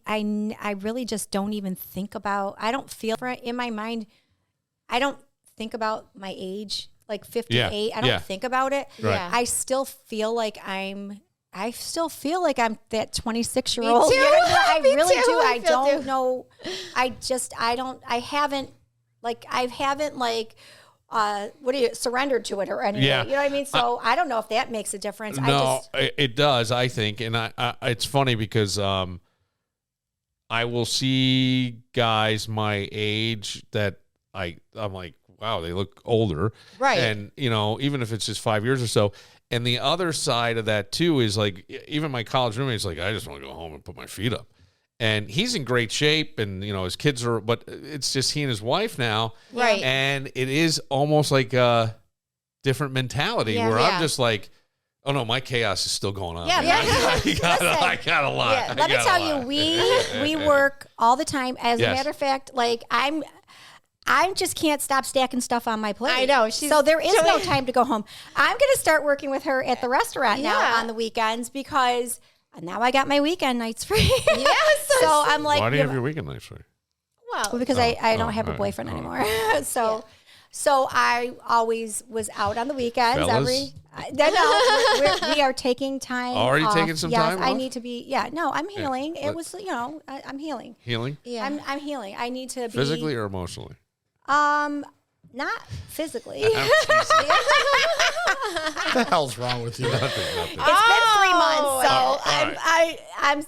really just don't even think about, I don't feel for it in my mind. I don't think about my age, like 58. I don't think about it. Right. I still feel like I'm that 26-year-old. Me too. I Me really too. do. I feel don't too. know. I haven't surrendered to it or anything. Yeah. You know what I mean? So I don't know if that makes a difference. No, it does, I think. And it's funny because I will see guys my age that I'm like, wow, they look older. Right. And, even if it's just 5 years or so. And the other side of that, too, is like, even my college roommate's like, I just want to go home and put my feet up. And he's in great shape, and, his kids are, but it's just he and his wife now. Right. And it is almost like a different mentality where I'm just like, oh, no, my chaos is still going on. Yeah. I got a lot. Yeah, let me tell you, we work all the time. As a matter of fact, like I just can't stop stacking stuff on my plate. I know. So there is no time to go home. I'm going to start working with her at the restaurant now on the weekends because now I got my weekend nights free. Yes. So I'm like, why do you have your weekend nights free? Well, because I don't have a boyfriend anymore. So I always was out on the weekends. Fellas? We are taking time. Already off. taking some yes, time I off? need to be. Yeah, no, I'm healing. It was, I'm healing. Healing? yeah. I'm healing. I need to be Physically or emotionally? not physically. What the hell's wrong with you? Nothing. It's been 3 months, so I'm.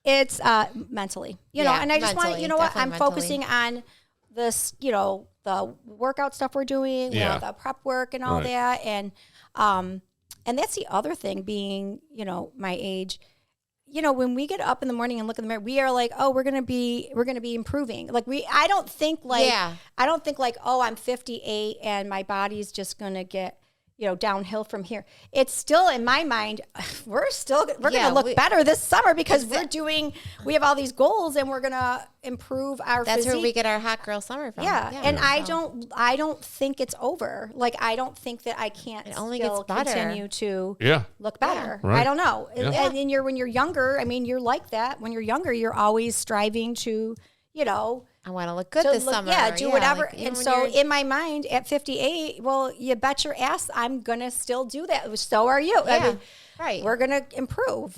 It's mentally, and I just want, mentally, what I'm definitely focusing on this, the workout stuff we're doing, the prep work and all that, and that's the other thing being, my age. When we get up in the morning and look in the mirror, we are like, oh, we're gonna be improving. Like I don't think like, oh, I'm 58 and my body's just gonna get, downhill from here. It's still in my mind, we're gonna look better this summer because we have all these goals and we're gonna improve our That's physique. where we get our hot girl summer from. Yeah. And I don't think it's over. Like I don't think that I can't still continue to look better. Right. I don't know. Yeah. And when you're younger, I mean, you're like that. When you're younger, you're always striving to, I want to look good this summer. Yeah, do whatever. Like, and so in my mind, at 58, well, you bet your ass I'm going to still do that. So are you. Yeah, I mean, right. We're going to improve.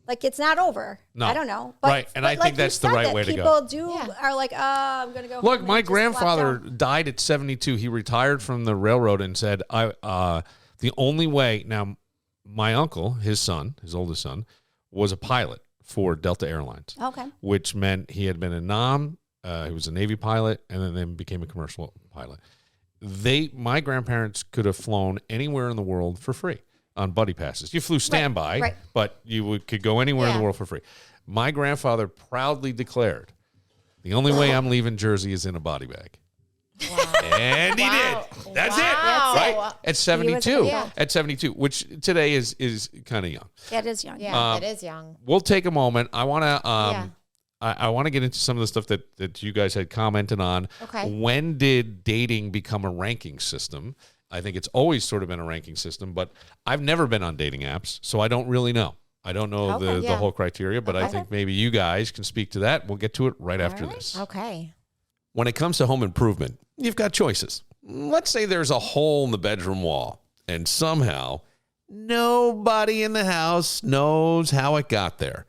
Like, it's not over. No. I don't know. Right, and I think that's the right way to go. People are like, I'm going to go. Look, my grandfather died at 72. He retired from the railroad and said, the only way, now my uncle, his oldest son, was a pilot for Delta Airlines. Okay. Which meant he had been a Nam. He was a Navy pilot and then became a commercial pilot. My grandparents could have flown anywhere in the world for free on buddy passes. You flew standby, but you could go anywhere in the world for free. My grandfather proudly declared, the only way I'm leaving Jersey is in a body bag. Wow. And he did. That's it. Right? At 72. At 72, which today is kind of young. It is young. Yeah, it is young. We'll take a moment. I want to I want to get into some of the stuff that you guys had commented on. Okay. When did dating become a ranking system? I think it's always sort of been a ranking system, but I've never been on dating apps, so I don't really know. I don't know the whole criteria, but I think maybe you guys can speak to that. We'll get to it right after this. Okay. When it comes to home improvement, you've got choices. Let's say there's a hole in the bedroom wall, and somehow nobody in the house knows how it got there.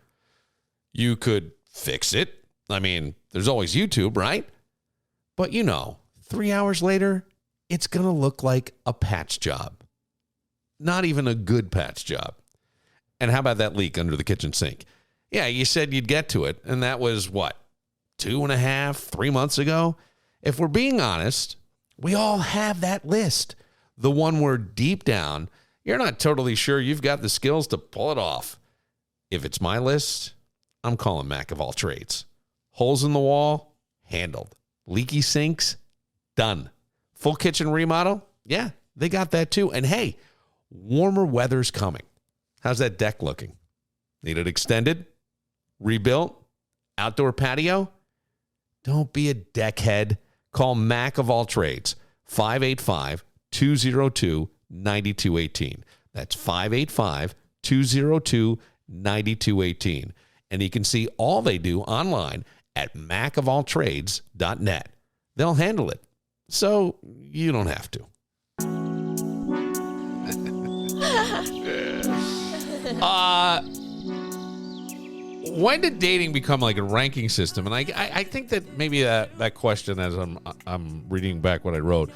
You could fix it. I mean, there's always YouTube, right? But 3 hours later, it's going to look like a patch job. Not even a good patch job. And how about that leak under the kitchen sink? Yeah, you said you'd get to it, and that was what? 2.5, 3 months ago? If we're being honest, we all have that list. The one where deep down, you're not totally sure you've got the skills to pull it off. If it's my list, I'm calling Mac of all trades. Holes in the wall, handled. Leaky sinks, done. Full kitchen remodel, yeah, they got that too. And hey, warmer weather's coming. How's that deck looking? Need it extended? Rebuilt? Outdoor patio? Don't be a deckhead. Call Mac of all trades, 585-202-9218. That's 585-202-9218. And you can see all they do online at macofalltrades.net. They'll handle it, so you don't have to. When did dating become like a ranking system? And I think that maybe that question, as I'm reading back what I wrote,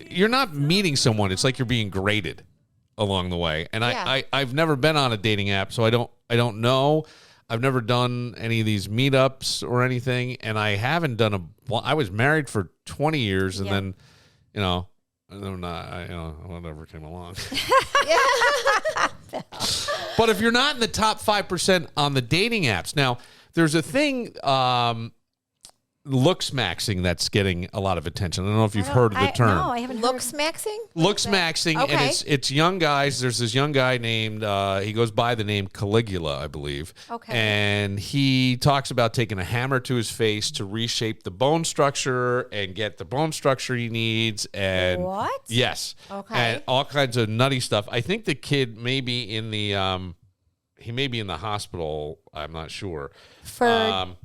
you're not meeting someone. It's like you're being graded along the way. And I've never been on a dating app, so I don't know. I've never done any of these meetups or anything, and I haven't done I was married for 20 years, and then, whatever came along. But if you're not in the top 5% on the dating apps, now there's a thing, Looksmaxxing, that's getting a lot of attention. I don't know if you've heard of the term. No, I haven't heard. Looksmaxxing? Looksmaxxing, Okay. and it's young guys. There's this young guy named, he goes by the name Caligula, I believe. Okay. And he talks about taking a hammer to his face to reshape the bone structure and get the bone structure he needs. And What? Yes. Okay. And all kinds of nutty stuff. I think the kid may be in the, he may be in the hospital. I'm not sure. For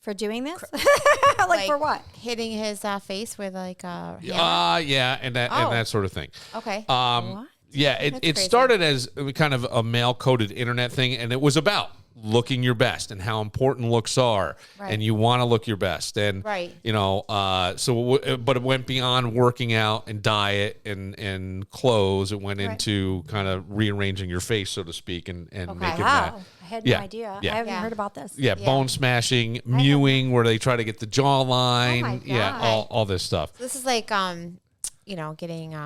For doing this? like for what? Hitting his face with like a yeah, and that sort of thing. Okay. Yeah, it started as kind of a male-coded internet thing, and it was about looking your best and how important looks are, and you want to look your best, and but it went beyond working out and diet and clothes. It went into kind of rearranging your face, so to speak, and making that. I had no idea. I haven't heard about this. Yeah, bone smashing, mewing, where they try to get the jawline. Oh my God. Yeah, all this stuff. This is like getting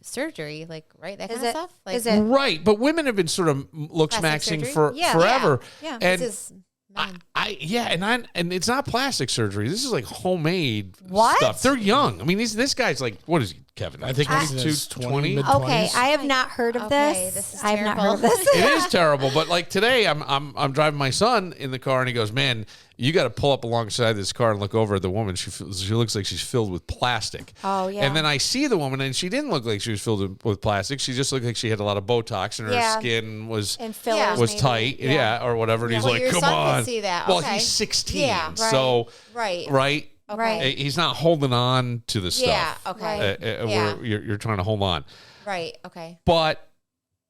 surgery, like that kind of stuff. Like, is it right? But women have been sort of looksmaxxing for forever. Yeah. And this is and it's not plastic surgery. This is like homemade What? stuff. They're young. I mean, this guy's like, what is he, Kevin? I think he's 20. Okay, I have not heard of this. This is I have not terrible. heard of this. It is terrible. But like today, I'm driving my son in the car, and he goes, "Man, you got to pull up alongside this car and look over at the woman. She looks like she's filled with plastic." Oh, yeah. And then I see the woman, and she didn't look like she was filled with plastic. She just looked like she had a lot of Botox, and her skin was and fillers was maybe. tight, or whatever. And he's like, your "Come son on." could see that. Well, Okay. he's 16, Yeah, so right. Right. he's not holding on to the stuff. Yeah, okay. Where you're trying to hold on. Right. Okay. But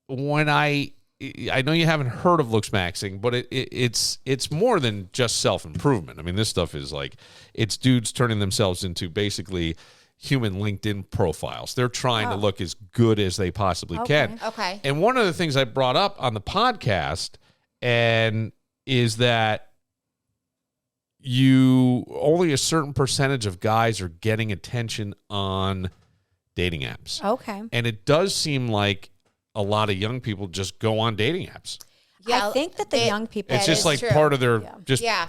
when I know you haven't heard of Looksmaxxing, but it's more than just self-improvement. I mean, this stuff is like, it's dudes turning themselves into basically human LinkedIn profiles. They're trying to look as good as they possibly can. Okay. And one of the things I brought up on the podcast is that only a certain percentage of guys are getting attention on dating apps. Okay. And it does seem like a lot of young people just go on dating apps. Yeah, I think that the young people. It's just like true. part of their,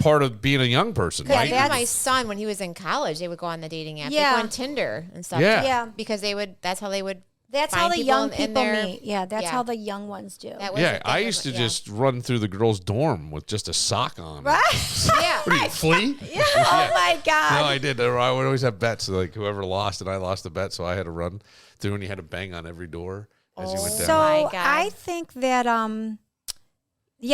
part of being a young person. Yeah, Right? even my son, when he was in college, they would go on the dating app. Yeah. They go on Tinder and stuff. Yeah. Yeah. Because that's how they would. That's find how the young in people their- meet. Yeah, that's how the young ones do. That was Yeah, the thing I with- used to just run through the girls' dorm with just a sock on. Right? Yeah. What are you, flea? Oh my God. No, I did. I would always have bets. Like whoever lost, and I lost the bet, so I had to run through, and you had to bang on every door as you went down. So my God. I think that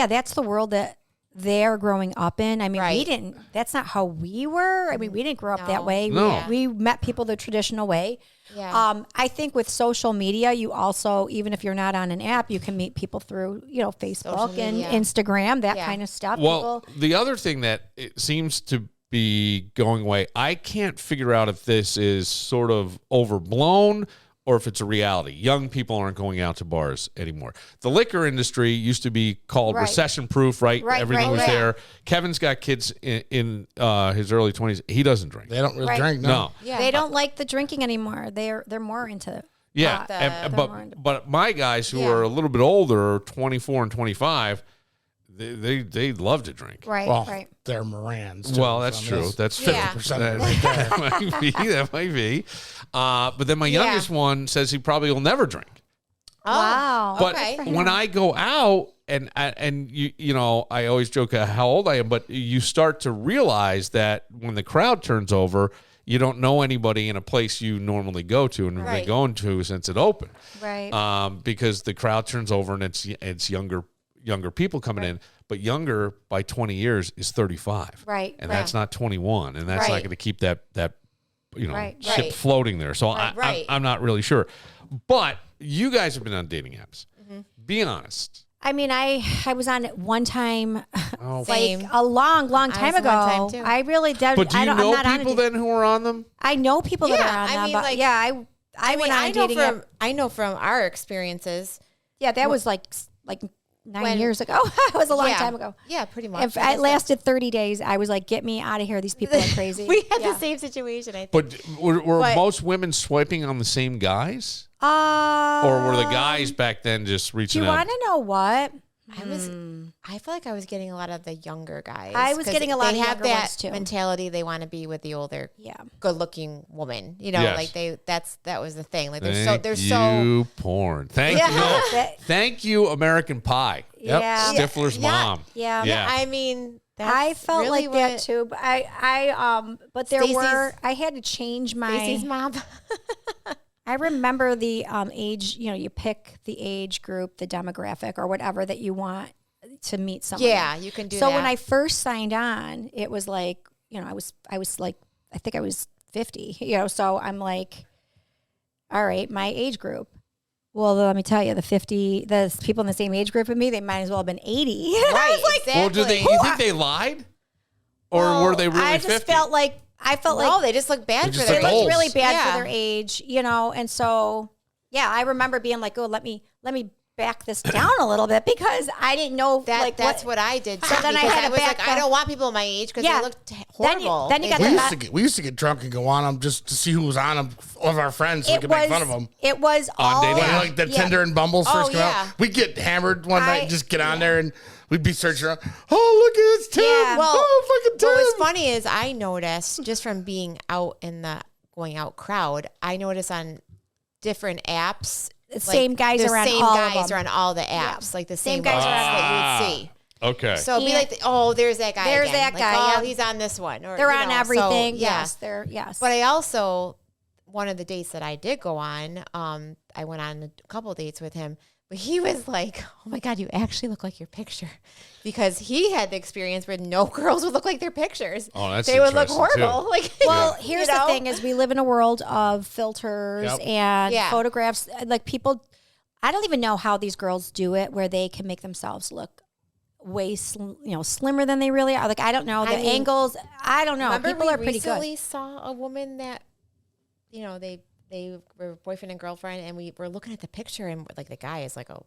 that's the world that they're growing up in. I mean, we didn't. That's not how we were. I mean, we didn't grow up that way. No. We met people the traditional way. Yeah. I think with social media, you also, even if you're not on an app, you can meet people through, Facebook and media. Instagram, that kind of stuff. Well, the other thing that it seems to be going away, I can't figure out if this is sort of overblown or if it's a reality. Young people aren't going out to bars anymore. The liquor industry used to be called recession-proof, right? Everything was there. Kevin's got kids in his early 20s. He doesn't drink. They don't really drink, No. Yeah. they don't like the drinking anymore. They're more into Yeah, but my guys who are a little bit older, 24 and 25, they love to drink. right. Well, Right. they're Morans. Too, Well, that's so I true. mean, That's Yeah. 50% right there. that might be. But then my youngest one says he probably will never drink. Wow. But Okay. when I go out and I always joke how old I am, but you start to realize that when the crowd turns over, you don't know anybody in a place you normally go to and have been going to since it opened. Right. Because the crowd turns over and it's younger people coming in, but younger by 20 years is 35. Right. And that's not 21, and that's not going to keep that ship floating there. So I'm not really sure. But you guys have been on dating apps. Mm-hmm. Be honest. I mean, I was on it one time, Same. like a long time was ago. one time, too. I really did. But do you I'm know not on people it. then who are on them? I know people that are on I them, mean, but like, I went on a dating app. I know from our experiences. Yeah, that was like 9 years ago. It was a long time ago. Yeah, pretty much. If it lasted 30 days, I was like, get me out of here. These people are crazy. We had the same situation, I think. But were most women swiping on the same guys? Or were the guys back then just Do reaching you out? want to know what? I feel like I was getting a lot of the younger guys. I was 'cause getting a lot of they have younger that ones, too. mentality. They want to be with the older, Yeah. good-looking woman. Yes. Like that was the thing. Like Thank they're you, porn. Thank you. That- Thank you, American Pie. Yeah. Stifler's mom. Yeah. Yeah. I mean, that's I felt really like that what too, but but there Stacey's- I had to change my. Stacey's mom. I remember the age. You pick the age group, the demographic, or whatever that you want. to meet someone. Yeah, you can do so that. when I first signed on, it was like, I was like, I think I was 50, so I'm like, all right, my age group. Well, let me tell you, the people in the same age group with me, they might as well have been 80. Right, exactly. Well, you think they lied? Or were they really 50? I just felt like, no, they just look bad for just their look age. old. really bad Yeah. for their age, and so, yeah, I remember being like, oh, let me back this down a little bit because I didn't know That's what I did. So then I had to was back like, I don't want people my age because they looked horrible. Then you got We used to get drunk and go on them just to see who was on them of our friends so we could make fun of them. It was all dating When like the Tinder and Bumbles first came yeah. out, we'd get hammered one night and just get on there and we'd be searching around. Oh, look at this Tim. Yeah. Fucking Tim. What was funny is I noticed just from being out in the going out crowd, I noticed on different apps. Same guys the are on same all guys of them. are on all the apps, like the same guys guys are on that you would see. Okay. So it'd be Yeah. like, there's that guy. There's again. that guy, Oh, yeah. he's on this one. Or, They're on so, everything. yeah. Yes. But I also, one of the dates that I did go on, I went on a couple dates with him. But he was like, oh my God, you actually look like your picture. Because he had the experience where no girls would look like their pictures. Oh, that's They would look interesting, too. horrible. Like, Well, here's the thing: is we live in a world of filters Yep. and Yeah. photographs. Like people, I don't even know how these girls do it, where they can make themselves look way slimmer than they really are. Like I don't know the angles. I don't know. Remember People we are pretty recently good. saw a woman that, they were boyfriend and girlfriend, and we were looking at the picture, and like the guy is like a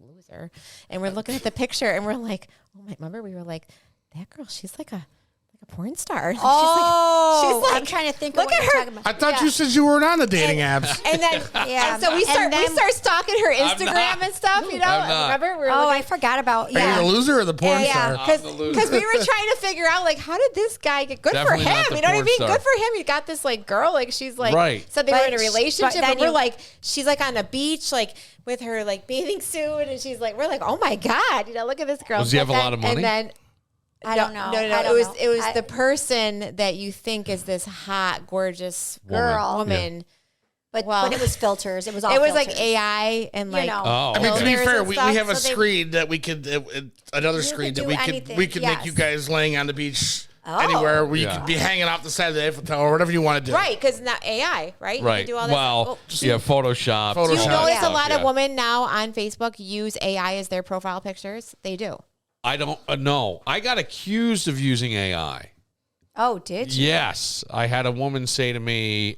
loser, and we're looking at the picture, and we're like, oh my! Remember we were like, that girl, she's like a porn star. Oh, she's like, I'm trying to think. look of what at you're her. talking about. I thought you said you weren't on the dating apps. And then, Yeah. and so we start stalking her I'm Instagram not. and stuff. I'm not. Remember we were Oh, looking I forgot about. Are you Yeah. the loser or the porn yeah, star? because we were trying to figure out like how did this guy get good Definitely for not him? the You know what I porn mean? star. Good for him. You got this like girl, like she's like Right. said they were But in a sh- relationship, but but then we're you- like she's like on a beach like with her like bathing suit, and she's like we're like oh my God, look at this girl. Does he have But a then- lot of money? And then I don't know. No. I don't know. It was the person that you think is this hot, gorgeous Girl. woman. But Well, it was filters. It was all. It was like filters. AI and like know. Oh. I mean, to be filters fair, and we stuff, have a so they- screen that we could, another screen could that do we anything, could make yes. you guys laying on the beach Oh. anywhere where you Yeah. could be hanging off the side of the Eiffel Tower or whatever you want to do. right because not AI, right? You Right. can do all that Well, stuff. yeah, Photoshop. Photoshop. Do you Yeah. notice Yeah. a lot of Yeah. women now on Facebook use AI as their profile pictures? They do. I don't know. I got accused of using AI. Oh, did you? Yes. I had a woman say to me,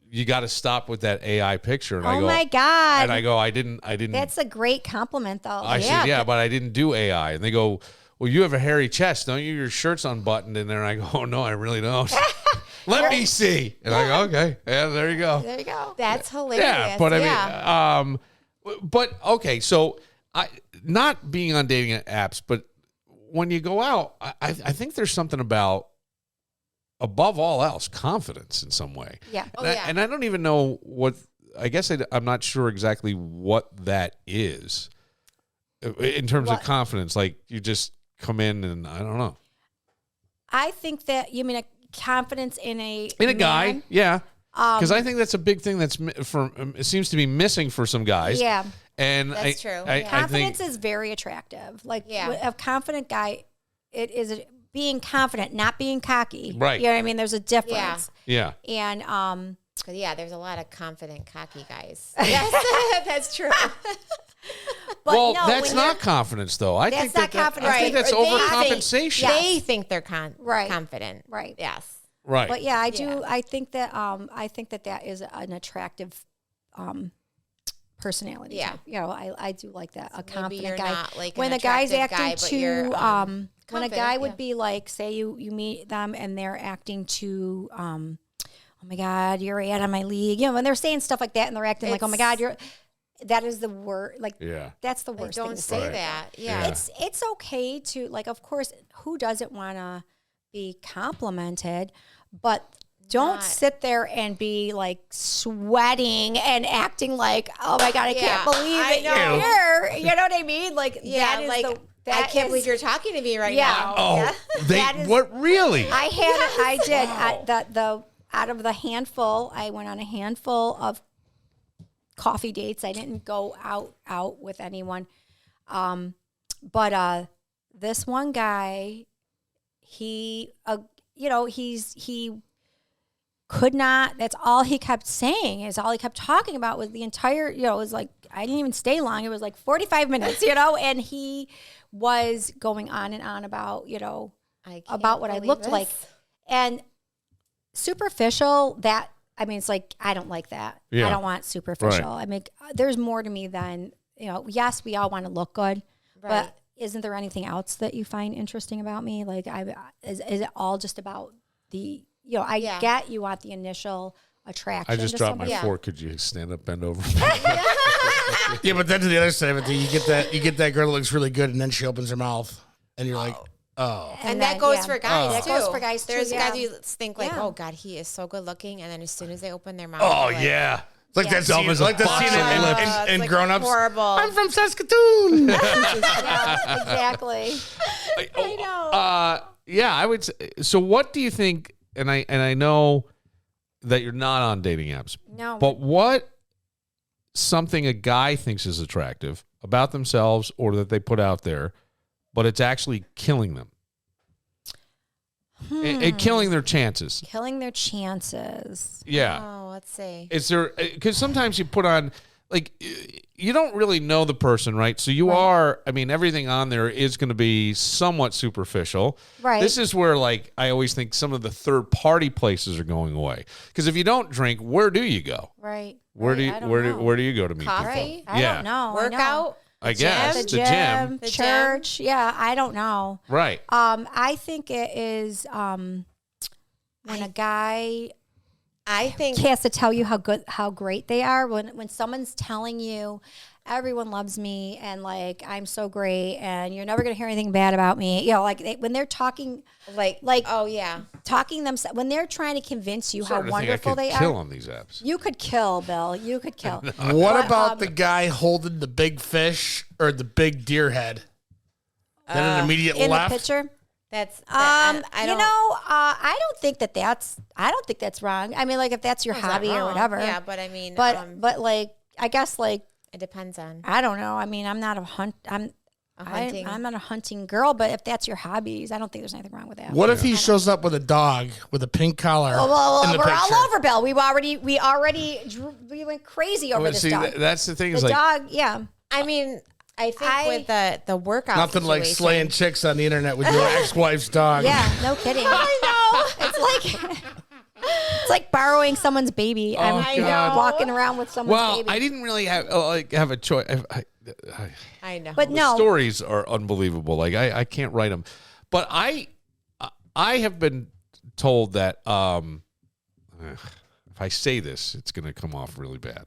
you got to stop with that AI picture. And I Oh go, my God. And I go, I didn't. That's a great compliment, though. I said, yeah, but I didn't do AI. And they go, well, you have a hairy chest, don't you? Your shirt's unbuttoned in there. And I go, oh, no, I really don't. Let me see. And I go, okay. Yeah, there you go. There you go. That's hilarious. Yeah, but I mean, but okay, so not being on dating apps, but when you go out, I think there's something about, above all else, confidence in some way. Yeah. And I don't even know what, I guess I'm not sure exactly what that is in terms of confidence. Like you just come in and I don't know. I think that you mean a confidence in a Guy, man? yeah. Because I think that's a big thing that's it seems to be missing for some guys. Yeah. And That's true. I Confidence think, is very attractive. Like Yeah. a confident guy, it is being confident, not being cocky. Right. You know what I mean? There's a difference. yeah. And yeah, there's a lot of confident, cocky guys. Yes, that's true. but Well, no, that's when not you're- confidence, though. I That's think not that confidence. I think Right. that's Or they think- overcompensation. They think they're Right. confident. Right. Yes. Right. But yeah, I do. Yeah. I think that that is an attractive personality. Yeah. type. You know, I do like that. A maybe confident you're guy. not, like, when an a guy's attractive acting guy, but too, you're, when a confident, guy would yeah. be like, say you meet them and they're acting too, oh my God, you're out of my league. You know, when they're saying stuff like that and they're acting like, oh my God, that is the word. Like, Yeah. that's the Like, worst. thing don't to say Right. that. Yeah. Yeah. It's okay to, like, of course, who doesn't want to be complimented, but don't Not- sit there and be like sweating and acting like, oh my God, I Yeah, can't believe I that you're know. here. You know what I mean? Like, Yeah, that is like, the, I that can't is- believe you're talking to me right Yeah. now. Oh, Yeah. they That is- what really? I did. Out of the handful, I went on a handful of coffee dates. I didn't go out with anyone. But this one guy, he could not. That's all he kept saying. Is all he kept talking about was the entire. It was like I didn't even stay long. It was like 45 minutes. And he was going on and on about about what I looked like, and superficial. It's like I don't like that. Yeah. I don't want superficial. Right. I mean, there's more to me than Yes, we all want to look good, but isn't there anything else that you find interesting about me? Like, is it all just about the? I get you want the initial attraction. I just dropped my somebody. fork. Could you stand up, bend over? Yeah, but then to the other side of it, you get that girl that looks really good, and then she opens her mouth, and you're like, oh. And that goes for guys too. That goes for guys too. There's guys who think like, oh God, he is so good looking, and then as soon as they open their mouth, Oh like, yeah. Like that scene, in like Grown Ups. horrible. I'm from Saskatoon. Yeah, exactly. I know. Yeah, I would say. So what do you think, and I know that you're not on dating apps. No. But what something a guy thinks is attractive about themselves or that they put out there, but it's actually killing them? And killing their chances. Killing their chances. Yeah. Oh, let's see. Is there, because sometimes you put on, like, you don't really know the person, right? So you are, everything on there is going to be somewhat superficial. Right. This is where, like, I always think some of the third party places are going away. Because if you don't drink, where do you go? Right. Where do you go to meet Coffee? people? I don't know. Workout? I guess The gym. The church. gym. Yeah, I don't know. Right. I think it is when a guy has to tell you how great they are. When someone's telling you, everyone loves me and like I'm so great and you're never gonna hear anything bad about me. When they're talking, like oh yeah, talking themselves when they're trying to convince you how wonderful they kill are. on these apps. You could kill, Bill. You could kill. What about the guy holding the big fish or the big deer head? Then an immediate in left. the picture? that's I don't think that's wrong. I mean, like if that's your hobby or whatever. Yeah, but I mean, but like I guess like it depends on. I don't know. I mean, I'm not a hunting. I'm not a hunting girl, but if that's your hobbies, I don't think there's anything wrong with that. What if he shows up with a dog with a pink collar? Well, in the we're picture? all over, Bill. We went crazy over this dog. That's the thing. The Is like dog, yeah. I mean, I think with the workout, Nothing like situation, slaying chicks on the internet with your ex-wife's dog. Yeah, no kidding. I know. It's like borrowing someone's baby. I'm God. walking around with someone's well, baby. I didn't really have a choice. I know. But The no. stories are unbelievable. Like I can't write them, but I have been told that if I say this, it's going to come off really bad.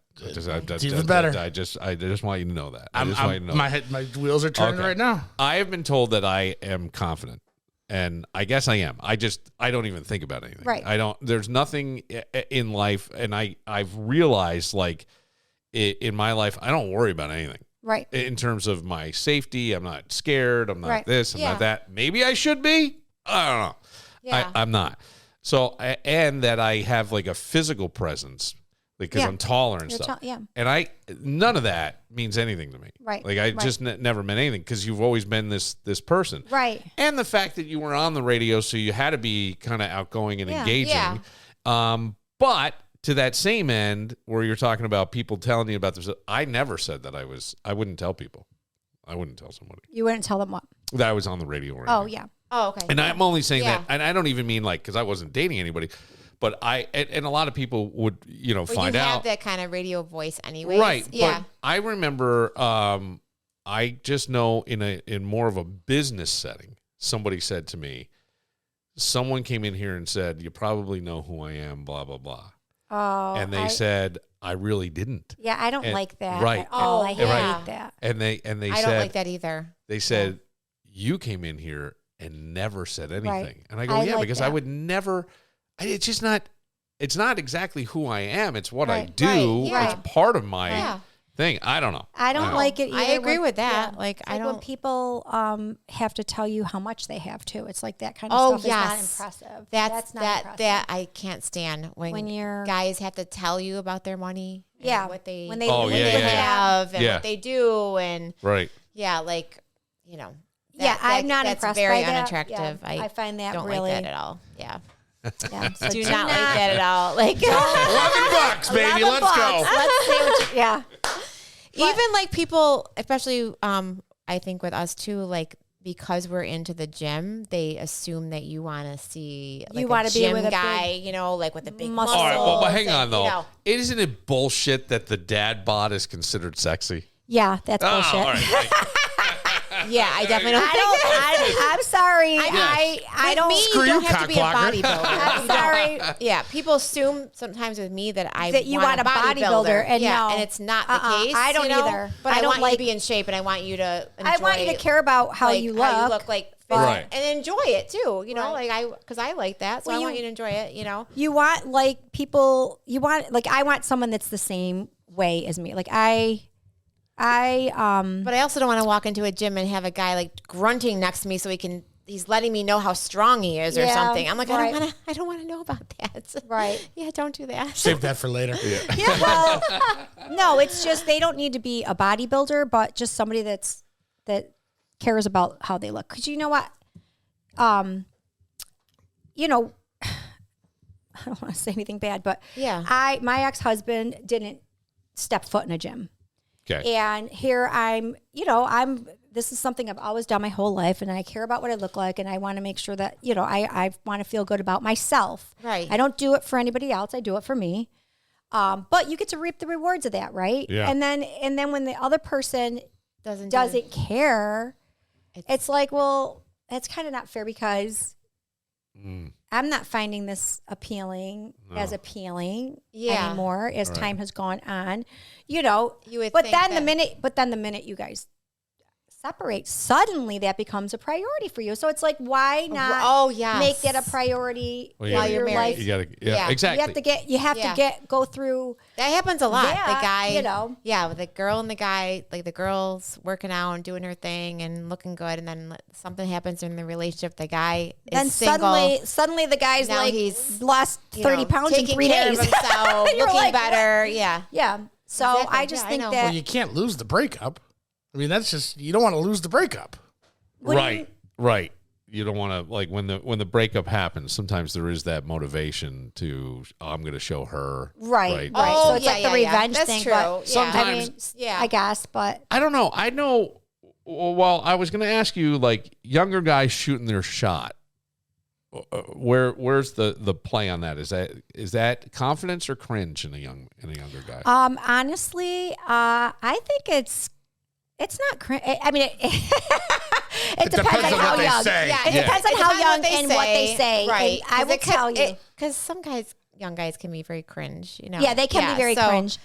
Even better. I just want you to know that. I just want you to know. My wheels are turning right now. I have been told that I am confident, and I guess I am. I don't even think about anything. Right. I don't. There's nothing in life, and I've realized like in my life, I don't worry about anything. Right. In terms of my safety, I'm not scared. I'm not Right. this. I'm not that. Maybe I should be. I don't know. Yeah. I'm not. So, and that I have like a physical presence because I'm taller and You're stuff. yeah. And none of that means anything to me. Right. Like I just never meant anything because you've always been this person. Right. And the fact that you were on the radio, so you had to be kind of outgoing and engaging. Yeah. But to that same end, where you're talking about people telling you about this, I never said that I wouldn't tell people. I wouldn't tell somebody You wouldn't tell them what? that I was on the radio or anything. Oh, yeah. Oh, okay. And I'm only saying Yeah. that, and I don't even mean like because I wasn't dating anybody, but and a lot of people would Well, find you out have that kind of radio voice anyway. right. Yeah. But I remember, I just know in more of a business setting, somebody said to me, someone came in here and said, "You probably know who I am," blah blah blah, Oh. and they said, "I really didn't." Yeah, I don't like that. Right. At all. I hate Right. that. And they I said, don't like that either. they said, "You came in here and never said anything." Right. And I go, I "Yeah, like because I that. would never. It's just not. It's not exactly who I am. It's what I Right. do. Right. Yeah. It's part of my Yeah. thing. I don't know. I don't like it either. I agree when- with that. yeah. Like, I when don't. people have to tell you how much they have to. It's like that kind of Oh, stuff yes. is not impressive. That's not that impressive. that I can't stand when you're guys have to tell you about their money. And Yeah. what they When they- Oh, when yeah, they yeah, yeah. have and Yeah. what they do and Right. yeah, like I'm not that's impressed very by that. unattractive. Yeah, I find that don't really like that at all. Yeah. Yeah, so Do not like that at all. Like $11, baby. Let's go. Let's see what yeah. even like people, especially I think with us too, like because we're into the gym, they assume that you want to see like You a wanna be gym with a guy, like with a big muscle. All right, well, but hang on though. You know. Isn't it bullshit that the dad bod is considered sexy? Yeah, that's bullshit. all right. Yeah, I definitely don't think that. I'm sorry. Yes. I don't. Me, Screw you don't you, have to be a cockblocker. bodybuilder. I'm sorry. Yeah, people assume sometimes with me that I That you want a bodybuilder, and no. and it's not the case. I don't either. But I don't want you like- to be in shape, and I want you to. Enjoy, I want you to care about how you look. How you look like, Right. and enjoy it too. Right. Because I like that, so Well, I want you to enjoy it. You want like people. You want like I want someone that's the same way as me. Like But I also don't want to walk into a gym and have a guy like grunting next to me so he's letting me know how strong he is or Yeah, something. I'm like, right. I don't want to know about that. Right. Yeah, don't do that. Save that for later. Yeah, well, no, it's just they don't need to be a bodybuilder, but just somebody that cares about how they look. Because you know what, I don't want to say anything bad, but Yeah. my ex-husband didn't step foot in a gym, Okay. and here this is something I've always done my whole life, and I care about what I look like, and I want to make sure that I want to feel good about myself. Right. I don't do it for anybody else. I do it for me. But you get to reap the rewards of that, right? Yeah. And then when the other person Doesn't care, it's like, well, that's kind of not fair because I'm not finding this appealing as appealing anymore as time has gone on. You would but think then that- the minute you guys separate, suddenly that becomes a priority for you. So it's like, why not Oh, yes. make that a priority Well, while yeah, you're married. You gotta, Yeah. exactly. You have Yeah. to go through. That happens a lot. Yeah, the guy, you with the girl and the guy, like the girl's working out and doing her thing and looking good, and then something happens in the relationship. The guy is Then single. suddenly the guy's Now like he's, lost 30 pounds in taking 3 care days. of himself, You're looking like, better. Yeah. Yeah. So Exactly. I just Yeah, I think know. that Well, you can't lose the breakup. I mean, that's just, you don't want to lose the breakup. Right. You don't want to, like, when the breakup happens, sometimes there is that motivation to, I'm going to show her. right. Oh, So it's like the revenge That's thing. true. But Yeah. I mean, Yeah. I guess, but I don't know. I know. Well, I was going to ask you, like, younger guys shooting their shot. Where's the play on that? Is that confidence or cringe in a younger guy? honestly, I think it's not. I mean, it depends on on how what they young. say. Yeah, It depends on how young what and what they say. Right. And I will tell you. Because some young guys can be very cringe, Yeah, they can be very cringe.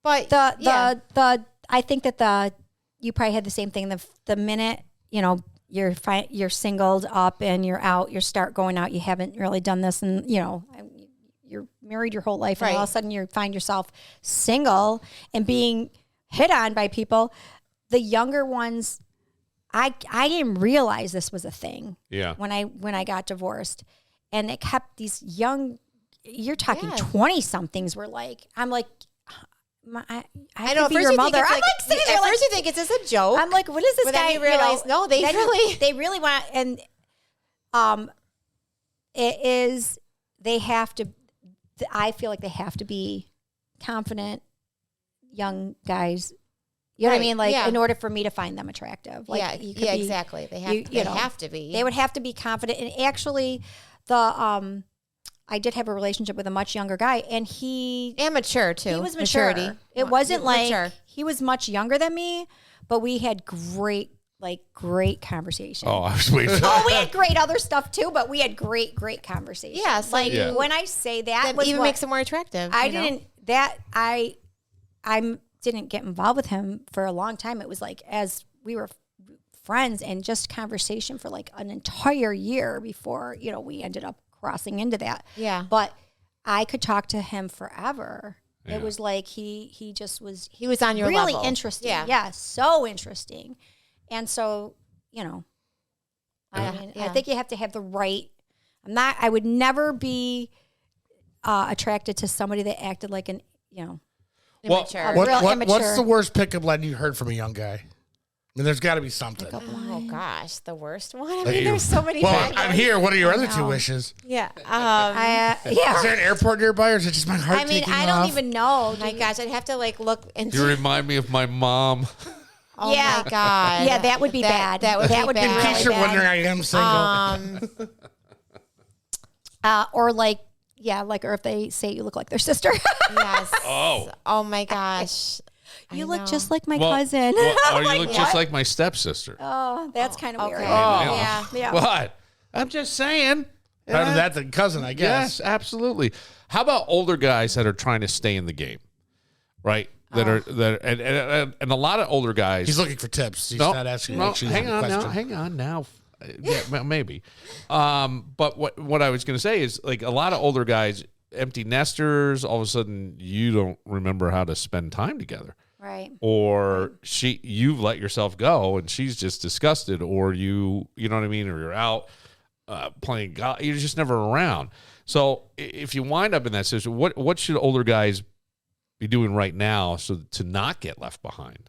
But I think that you probably had the same thing. The minute you're singled up and you're out, you start going out. You haven't really done this, and you're married your whole life, and all of a sudden you find yourself single and being hit on by people. The younger ones, I didn't realize this was a thing. Yeah. When I got divorced, and it kept these young. You're talking Yeah. 20-somethings. Were like, I'm like. I know. could be your mother. I'm At like sitting there, first you think it's just a joke. I'm like, what is this But guy? then you realize, no, they really want, and it is. They have to. I feel like they have to be confident, young guys. You know what I Right, mean? Like, yeah. in order for me to find them attractive. Like, you could be- exactly. They you know, have to be. They would have to be confident. And actually, I did have a relationship with a much younger guy, and he Amateur too. He was mature. Maturity. It wasn't like Mature. he was much younger than me, but we had great conversation. Oh, I was waiting. Oh, we had great other stuff too, but we had great conversation. Yes, like Yeah. when I say that, That was even what- makes it more attractive. I you know? didn't that I didn't get involved with him for a long time. It was like as we were friends and just conversation for like an entire year before we ended up crossing into that. Yeah. But I could talk to him forever. Yeah. It was like he just was He was on your really level. interesting. Yeah. So interesting. And so, I Yeah. think you have to have the right. I would never be attracted to somebody that acted like an, Immature. Real immature. What's the worst pickup line you heard from a young guy? mean, there's got to be something. Oh gosh, the worst one. I Like mean, there's so many. Well, bad I'm ones. here. What are your other 2 wishes? Yeah. Is there an airport nearby, or is it just my heart I mean, taking I don't off? even know. Oh my gosh, I'd have to like look into. You remind me of my mom. Oh Yeah. my god. Yeah, that would be bad. That would be In bad. case really you're bad. wondering, I am single. Or like, or if they say you look like their sister. Yes. Oh. Oh my gosh. You I look know. just like my Well, cousin. or you look just like my stepsister. Oh, that's kind of weird. Okay. Oh. Yeah. What? I'm just saying. Better that than cousin, I guess. Yes, absolutely. How about older guys that are trying to stay in the game, right? And a lot of older guys. He's looking for tips. He's No, not asking no, actually hang a on question. now. Hang on now. Yeah, maybe. But what I was going to say is, like, a lot of older guys, empty nesters. All of a sudden, you don't remember how to spend time together, Right. or you've let yourself go, and she's just disgusted, or you know what I mean, or you're out playing golf. You're just never around. So if you wind up in that situation, what should older guys be doing right now so to not get left behind?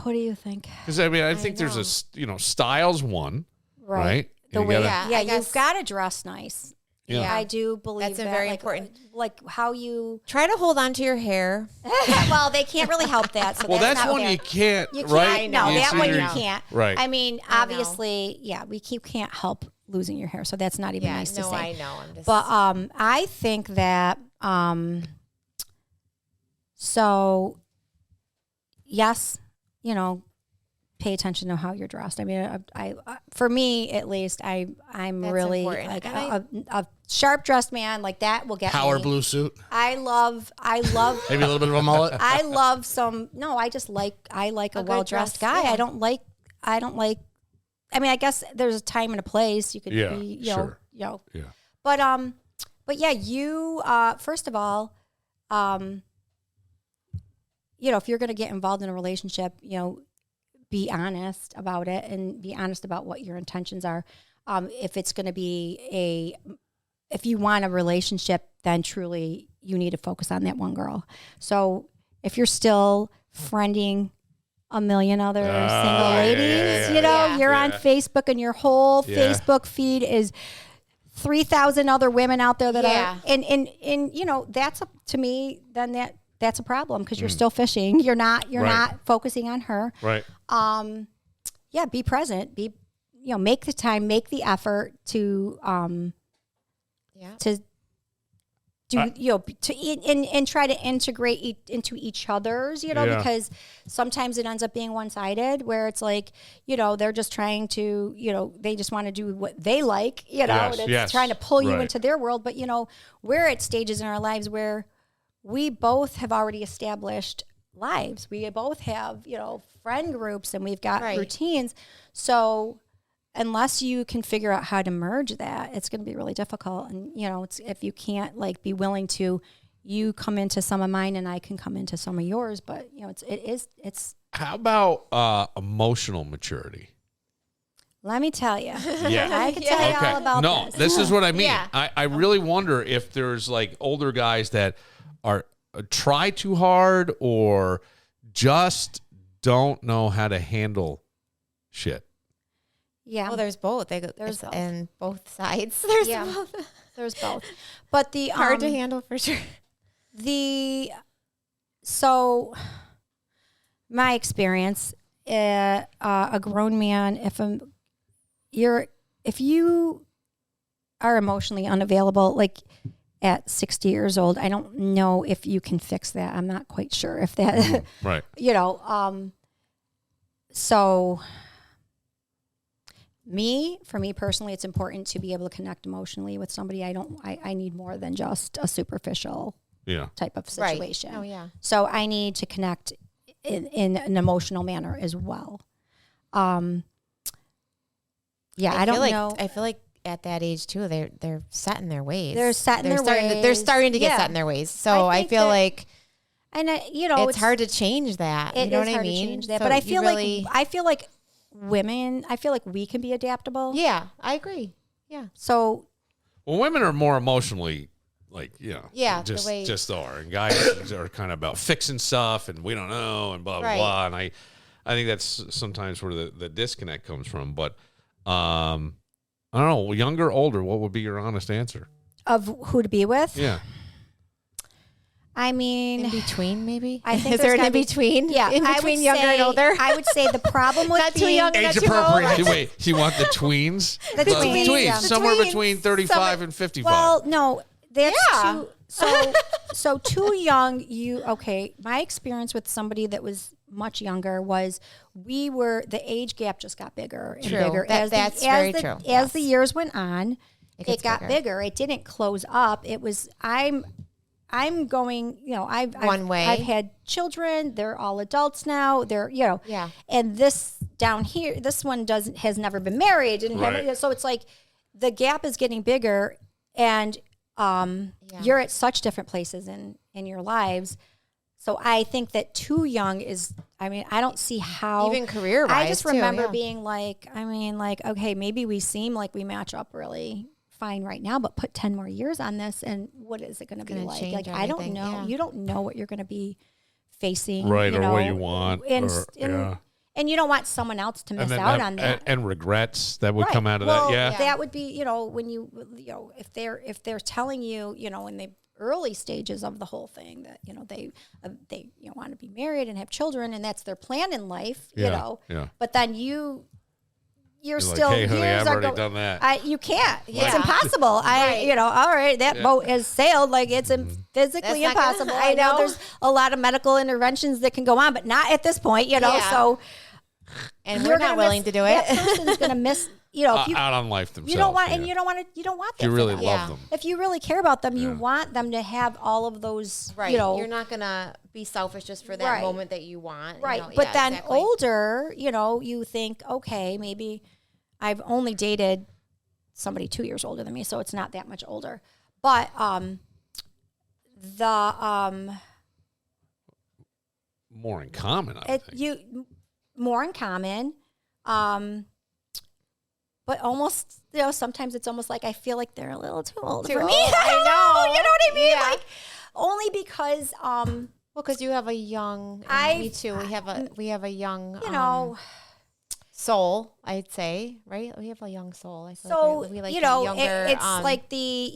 What do you think? Because I mean, I think there's style's one, right? The You way, gotta- yeah, I you've guess- got to dress nice. Yeah. I do believe That's a that, very like, important- Like how you. Try to hold on to your hair. Well, they can't really help that. So Well, that's not one fair. you can't, You can't. right? No, You that see one your- you can't. Right. I mean, I know. obviously, yeah, can't help losing your hair, so that's not even Yeah, nice to no, say. I know. I'm just. But I think that so yes, pay attention to how you're dressed. I mean, I for me at least, I'm That's really important. like And a sharp dressed man like that will get Power me. blue suit. I love Maybe a little bit of a mullet. I love some. No, I just like a good well dressed dress, guy. yeah. I don't like. I mean, I guess there's a time and a place. You could Yeah, be, sure. Yeah. Yeah. Yeah, you first of all, if you're going to get involved in a relationship, be honest about it and be honest about what your intentions are. If it's going to be if you want a relationship, then truly you need to focus on that one girl. So if you're still friending a million other single ladies, you're on Facebook and your whole Yeah. Facebook feed is 3,000 other women out there that Yeah. are, and that's to me, then that's a problem because you're still fishing. You're not focusing on her. Right. Be present. Make the time, make the effort to do and try to integrate into each other's, Yeah. because sometimes it ends up being one-sided where it's like, they're just trying to, they just want to do what they like, and it's trying to pull you right. into their world. But, we're at stages in our lives where we both have already established lives. We both have, friend groups and we've got Right. routines. So unless you can figure out how to merge that, it's going to be really difficult. And, it's, if you can't be willing to, you come into some of mine and I can come into some of yours, but it's, How about emotional maturity? let me tell you, Yeah. I can tell you all about No, this. this is what I mean. Yeah. I really wonder if there's older guys that are try too hard or just don't know how to handle shit. Yeah. Well, there's both. There's both. And both sides. There's Yeah. both. There's both. But the Hard to handle for sure. So my experience, a grown man, if you are emotionally unavailable, at 60 years old, I don't know if you can fix that. I'm not quite sure if that, Right. So for me personally, it's important to be able to connect emotionally with somebody. I need more than just a superficial Yeah. type of situation. Right. Oh, yeah. So I need to connect in an emotional manner as well. I don't know. I feel like at that age too, they're set in their ways. They're set in their ways. They're starting to get Yeah. set in their ways. So I think feel that- like And it's hard to change that. It You know is what I hard to mean? change that. So But I you feel really- like women. I feel like we can be adaptable. Yeah, I agree. Yeah. So Well, women are more emotionally like, you know, Yeah, the just way- just are. And guys are kind of about fixing stuff and we don't know and blah blah Right. blah. And I think that's sometimes where the disconnect comes from. But I don't know, younger, older, what would be your honest answer? Of who to be with? Yeah. I mean, In between, maybe. I think Is there there's an gotta in be- between? yeah, in I would between younger and say- older. I would say the problem with Not too being young and Age not too old. appropriate. Wait, you want the tweens? The tweens, yeah. The Somewhere tweens. between 35 and 55. Well, no, that's Yeah. too. So too young. My experience with somebody that was much younger was the age gap just got bigger and True. bigger That's very true. As Yes. the years went on, It it gets got bigger. bigger. It didn't close up. It was I'm going, One way. I've had children. They're all adults now. They're, Yeah. And this down here, this one has never been married. And Right. so it's like the gap is getting bigger and you're at such different places in your lives. So I think that too young I don't see how. Even career-wise, I just too, remember yeah. being like, okay, maybe we seem like we match up really fine right now, but put 10 more years on this and what is it going to be gonna like? change Like, I don't everything, know. yeah. You don't know what you're going to be facing. Right, you or know, what you want, And, or- and, yeah. and you don't want someone else to miss out on that. And regrets that would Right. come out of Well, that. Yeah. that would be, when if they're telling you, in the early stages of the whole thing that, they want to be married and have children and that's their plan in life, Yeah. but then you're You're still like, hey, honey, years I've are already go- done that. You can't. It's Yeah. impossible. All right, that boat has sailed. Like it's physically That's not gonna- impossible. I I know know. there's a lot of medical interventions that can go on, but not at this point. Yeah. So And you're we're not gonna willing miss- to do it. That person's gonna miss. If you Out on life themselves. you don't want, yeah. and you don't want that. If you for really them. love Yeah. them. If you really care about them, you Yeah. want them to have all of those. Right. You're not going to be selfish just for that Right. moment that you want. Right. You know? But Yeah, then exactly. older, you think, okay, maybe I've only dated somebody 2 years older than me, so it's not that much older. But More in common, I think. more in common. But almost, sometimes it's almost like I feel like they're a little too old for me. I know. You know what I mean? Yeah. Like only because Well, because you have a young, and me too. We have a young, soul. I'd say, right? We have a young soul. I feel so like we like younger, younger. it's like the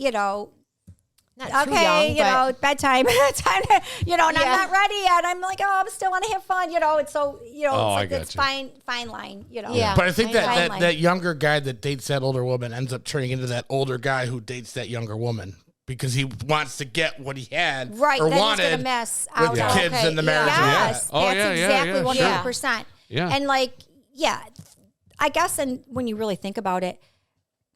not too okay, young, but bedtime, time, and Yeah. I'm not ready yet. I'm like, I still want to have fun, and so, it's I like got it's you. fine line, Yeah. But I think Fine that line. that younger guy that dates that older woman ends up turning into that older guy who dates that younger woman because he wants to get what he had right, or then he's wanted gonna mess with out the on- kids and the marriage. and all Yes, that. Oh, that's yeah, yeah, exactly yeah, 100%. Yeah. And I guess, and when you really think about it,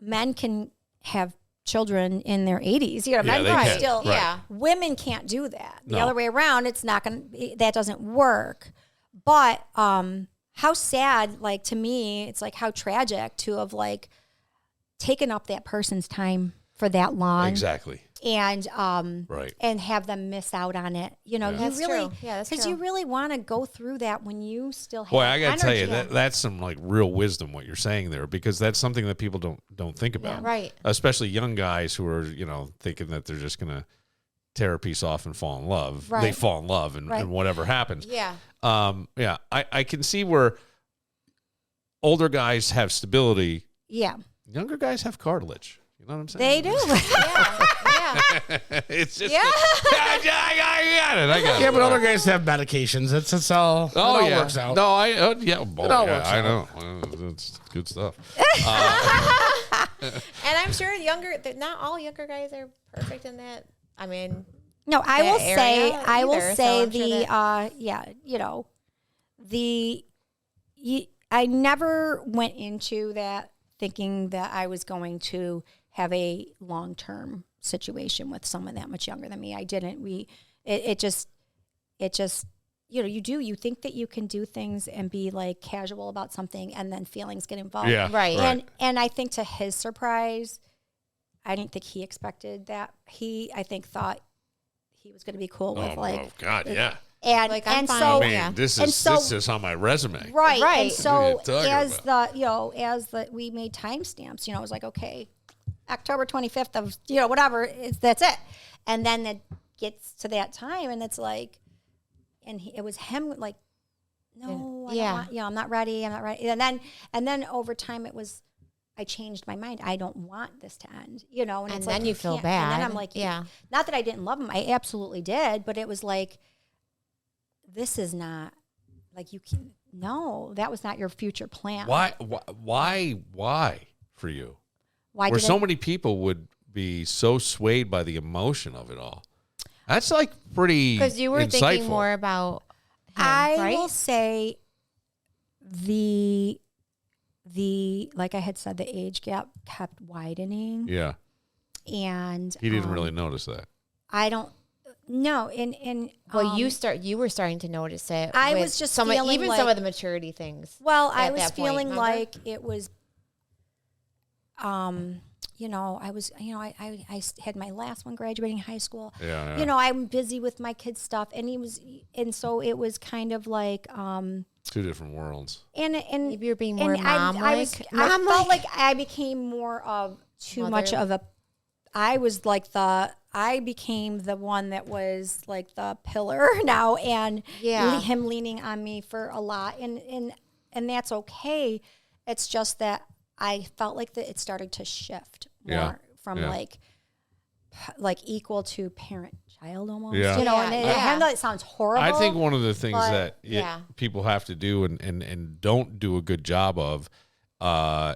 men can have children in their 80s. Men they can can. still. Right. Yeah. Women can't do that. The No. other way around, it's not that doesn't work. But how sad, like to me, it's like how tragic to have like taken up that person's time for that long. Exactly. And Right. and have them miss out on it. You That's really, true. Yeah, that's because true. you really want to go through that when you still have. Boy, I got to tell you, energy. that's some like real wisdom what you're saying there, because that's something that people don't think about. Right. Especially young guys who are, thinking that they're just going to tear a piece off and fall in love. They Right. fall in love and, Right. and whatever happens. Yeah. I can see where older guys have stability. Yeah, Younger guys have cartilage. You know what I'm they saying? do. Yeah. It's just, Yeah. I got it. Yeah, but older guys have medications. It's all. It all yeah. works out. No, boy, all yeah, works I out. know. It's good stuff. And I'm sure not all younger guys are perfect in that. I mean, No, I that will say, area I will either, so say I'm sure I never went into that thinking that I was going to have a long-term situation with someone that much younger than me. I didn't. It just, you think that you can do things and be like casual about something and then feelings get involved. Yeah. Right. And I think to his surprise, I didn't think he expected that. I think thought he was going to be cool with Oh, God, yeah. and Like, I'm and fine. so I mean, Yeah. this And is so- this is on my resume. right, Right. and so What are you talking as we made timestamps, it was like, okay, October 25th of whatever, that's it. And then it gets to that time, and it's like, it was him like, no, I don't want, I'm not ready. And then over time it was, I changed my mind. I don't want this to end, and it's then like, you feel bad. And then I'm like, not that I didn't love him. I absolutely did. But it was like, this is not like, that was not your future plan. Why for you? Why so many people would be so swayed by the emotion of it all. That's like pretty because you were insightful. Thinking more about him, I right? will say the like I had said, the age gap kept widening. Yeah. And he didn't really notice that. I don't know. And well, you were starting to notice it. I was just feeling even like, some of the maturity things. Well, I was feeling like it was I was, I had my last one graduating high school. Yeah. I'm busy with my kids' stuff, and so it was kind of like two different worlds. And maybe you're being more mom-like. I felt like I became more of too much of a. I became the one that was like the pillar now, and him leaning on me for a lot, and that's okay. It's just that I felt like that it started to shift more from like equal to parent-child almost. Yeah. And I know it sounds horrible. I think one of the things that people have to do and don't do a good job of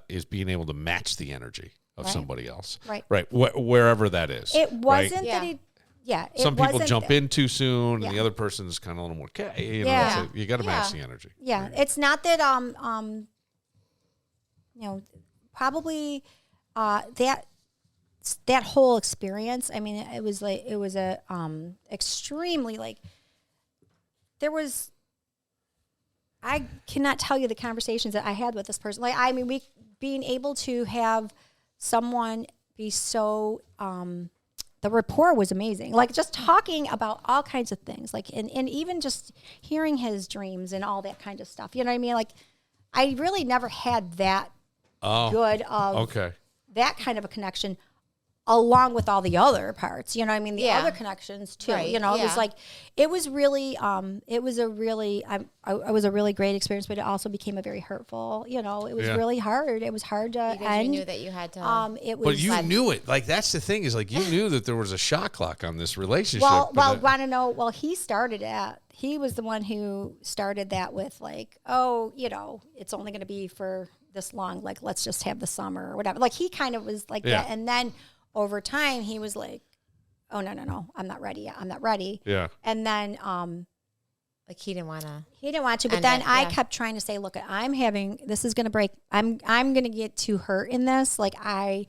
is being able to match the energy of somebody else. Right. Wherever that is. It wasn't that he... Yeah. Some people jump in too soon, and the other person's kind of a little more okay. So you got to match the energy. Yeah. Right. It's not that probably that whole experience. I mean, it was a extremely like there was. I cannot tell you the conversations that I had with this person. Like, I mean, being able to have someone be so. The rapport was amazing. Like, just talking about all kinds of things, like, and even just hearing his dreams and all that kind of stuff. You know what I mean? Like, I really never had that good of that kind of a connection along with all the other parts. You know what I mean? The other connections too. Right. It was like, it was really, it was a really great experience, but it also became a very hurtful, it was really hard. It was hard to end. You knew that you had to. But you knew it. Like, that's the thing is, like, you knew that there was a shot clock on this relationship. Want to know? Well, he was the one who started that with like, it's only going to be for this long. Like, let's just have the summer or whatever. Like, he kind of was like that. And then over time, he was like, oh, no, I'm not ready yet. I'm not ready. Yeah. And then, like, he didn't want to, but then I kept trying to say, look, this is going to break. I'm going to get too hurt in this. Like, I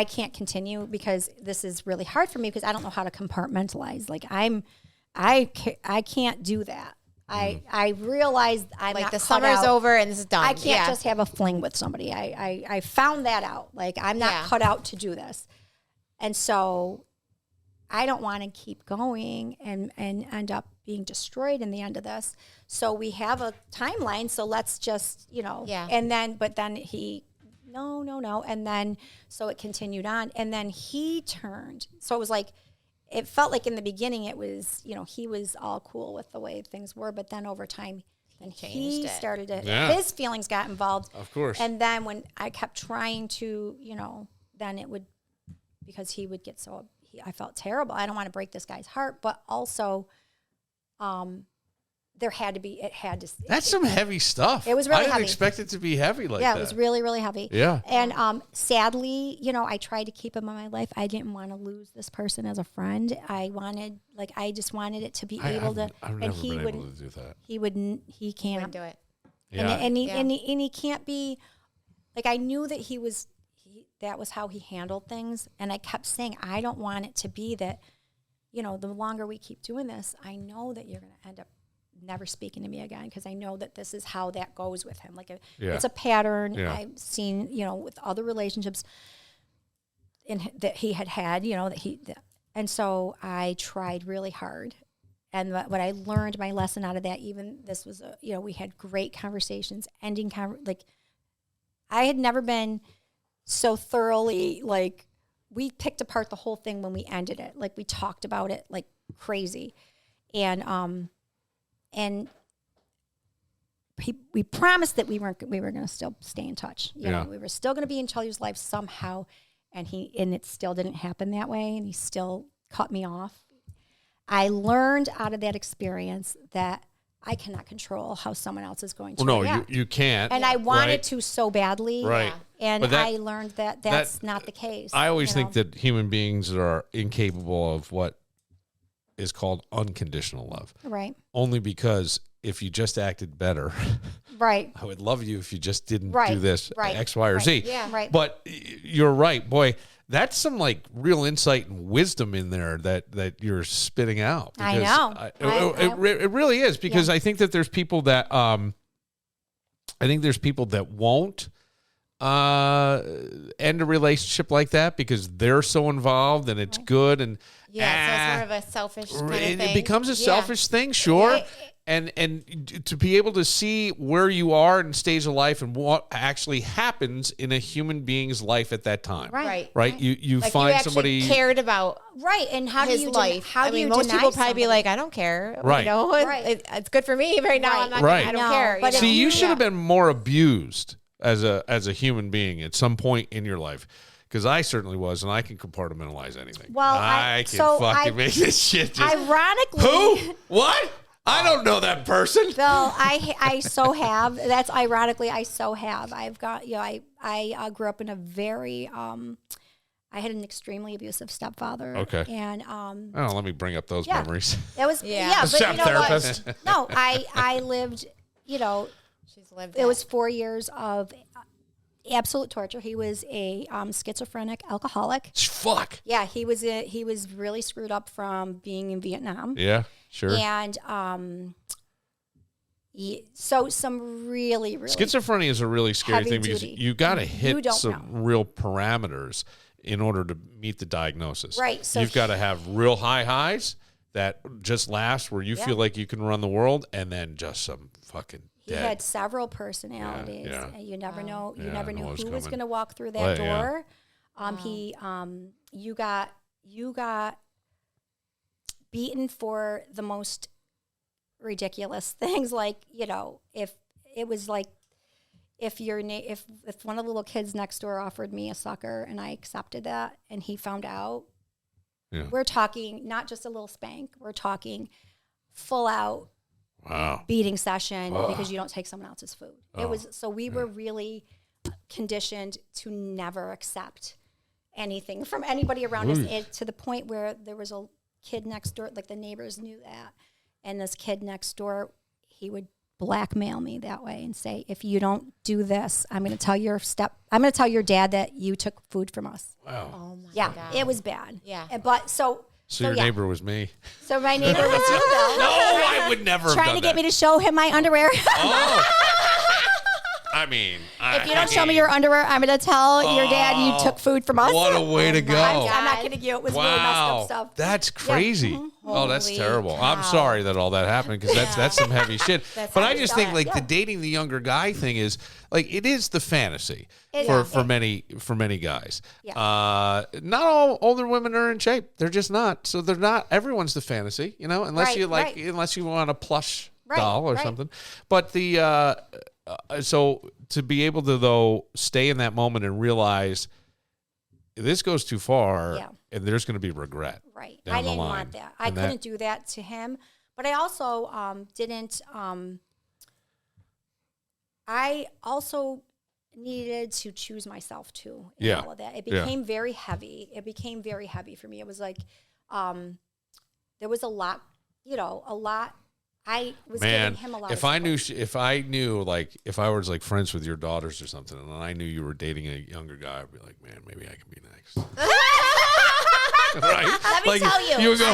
can't continue because this is really hard for me because I don't know how to compartmentalize. Like, I can't do that. I realized I'm like not the cut summer's out. over and this is done. I can't just have a fling with somebody. I found that out. Like, I'm not cut out to do this. And so I don't want to keep going and end up being destroyed in the end of this. So we have a timeline. So let's just, and then, but then he, no. And then, so it continued on. And then he turned. So it was like, it felt like in the beginning it was, he was all cool with the way things were. But then over time, he started to, his feelings got involved. Of course. And then when I kept trying to, then it would, because he would get I felt terrible. I don't want to break this guy's heart, but also, That's some heavy stuff. It was really heavy. I didn't heavy. expect it to be heavy like that. Yeah, it was really, really heavy. Yeah. And sadly, I tried to keep him in my life. I didn't want to lose this person as a friend. I just wanted it to be able to. I've never been able to do that. He can't do it. Yeah. And he can't be, like, I knew that that was how he handled things. And I kept saying, I don't want it to be that, the longer we keep doing this, I know that you're going to end up never speaking to me again, because I know that this is how that goes with him. Like, it's a pattern I've seen, with other relationships that he had, and so I tried really hard. And what I learned, my lesson out of that, even this was, we had great conversations, like, I had never been so thoroughly, like, we picked apart the whole thing when we ended it. Like we talked about it like crazy. And we promised that we were going to still stay in touch. You know, we were still going to be in each other's lives somehow. And it still didn't happen that way. And he still cut me off. I learned out of that experience that I cannot control how someone else is going to react. No, you can't. And I wanted to so badly. Right. And I learned that that's not the case. I always think that human beings are incapable of what is called unconditional love. Right. Only because if you just acted better, right, I would love you if you just didn't do this X, Y, or Z. Yeah, right. But you're right, boy. That's some like real insight and wisdom in there that you're spitting out. I know. It really is, because I think that there's people that won't end a relationship like that because they're so involved and it's good and so it's more of a selfish kind of thing. It becomes a selfish thing, sure. And to be able to see where you are in stage of life and what actually happens in a human being's life at that time. Right. You like find you somebody cared about and how his do you life. most people probably be like, I don't care. Right. You know, it's good for me right now. I'm not I don't care. But see, you should have been more abused as a human being at some point in your life. Because I certainly was, and I can compartmentalize anything. Well, I can make this shit just... Ironically... Who? What? I don't know that person. Bill, I so have. That's ironically, I so have. I've got, I grew up in a very... I had an extremely abusive stepfather. Okay. And... let me bring up those memories. It was... Yeah, but step therapist. What? No, I lived, She's lived it was 4 years of... absolute torture. He was a schizophrenic alcoholic. Fuck. Yeah, he was really screwed up from being in Vietnam. Yeah, sure. And so some really schizophrenia is a really scary thing because you got to hit some real parameters in order to meet the diagnosis. Right. So you've got to have real high highs that just last where you feel like you can run the world, and then just some fucking He had several personalities. And you never know. You never knew who was going to walk through that door. You got beaten for the most ridiculous things. Like, if it was like, if one of the little kids next door offered me a sucker and I accepted that, and he found out, we're talking not just a little spank. We're talking full out. Wow. Beating session because you don't take someone else's food. It was so we were really conditioned to never accept anything from anybody around us, to the point where there was a kid next door, like the neighbors knew that, and this kid next door, he would blackmail me that way and say, if you don't do this, I'm going to tell your dad that you took food from us. Wow. Oh my God. It was bad. Yeah. But So your neighbor was me. So my neighbor was you, Bill. No, I would never have trying done to get that. me to show him my underwear. Oh. I mean, if you don't show me your underwear, I'm going to tell your dad you took food from us. What a way to go. I'm not kidding you. It was really messed up stuff. That's crazy. Oh, that's terrible. Cow. I'm sorry that all that happened, because that's some heavy shit. But I just think like the dating the younger guy thing is like, it is the fantasy for many guys. Yeah. Not all older women are in shape. They're just not. So they're not. Everyone's the fantasy, unless unless you want a plush doll or something. But so to be able to though stay in that moment and realize this goes too far, and there's going to be regret. Right. I didn't want that. I couldn't do that to him, but I also didn't. I also needed to choose myself too. In all of that, it became very heavy. It became very heavy for me. It was like there was a lot. I was giving him a lot. If I knew, like, if I was like friends with your daughters or something, and I knew you were dating a younger guy, I'd be like, man, maybe I can be next. Right? Let me tell you. You would go,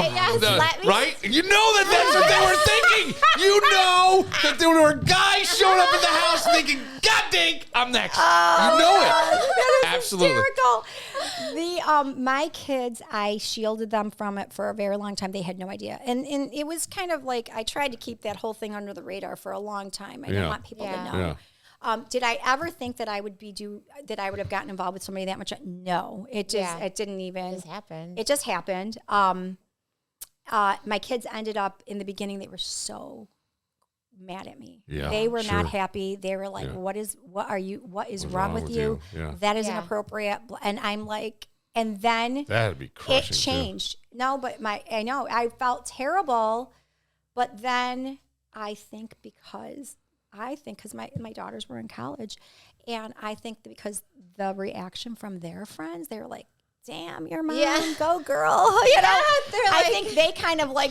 right? You know that's what they were thinking. You know that there were guys showing up at the house thinking, God dang, I'm next. You know it. That is absolutely hysterical. My kids, I shielded them from it for a very long time. They had no idea. And it was kind of like I tried to keep that whole thing under the radar for a long time. I didn't want people to know. Did I ever think that I would have gotten involved with somebody that much? No, it didn't even. It just happened. My kids ended up in the beginning. They were so mad at me. Yeah, they were not happy. They were like, what is wrong with you? Yeah. That is inappropriate. And I'm like, and then that'd be crushing. It changed. Too. No, but I know I felt terrible, but then I think because my daughters were in college, and I think that because the reaction from their friends, they were like, damn, your mom, go girl. You know, I think they kind of like,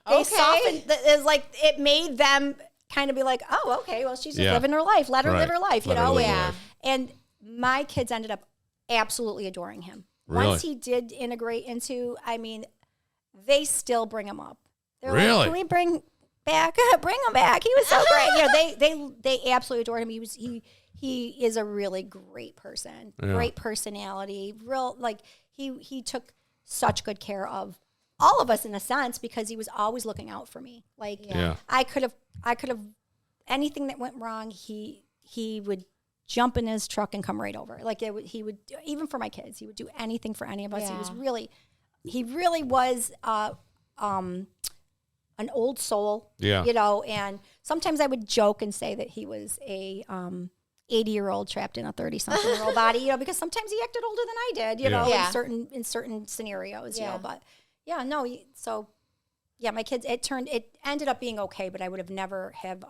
they softened, it's like, it made them kind of be like, oh, okay, well, she's just living her life. Let her live her life, you know? And my kids ended up absolutely adoring him. Really? Once he did integrate into, I mean, they still bring him up. They're really? Like, can we bring him back? He was so great. You know, they absolutely adored him. He is a really great person, great personality, real, like, he took such good care of all of us in a sense because he was always looking out for me. Like I could have anything that went wrong, he would jump in his truck and come right over. Like he would, even for my kids, he would do anything for any of us. He really was an old soul. Yeah. You know, and sometimes I would joke and say that he was a 80-year-old trapped in a 30-something-year-old body, you know, because sometimes he acted older than I did, you know, in certain scenarios, you know, but my kids, it ended up being okay, but I would have never have,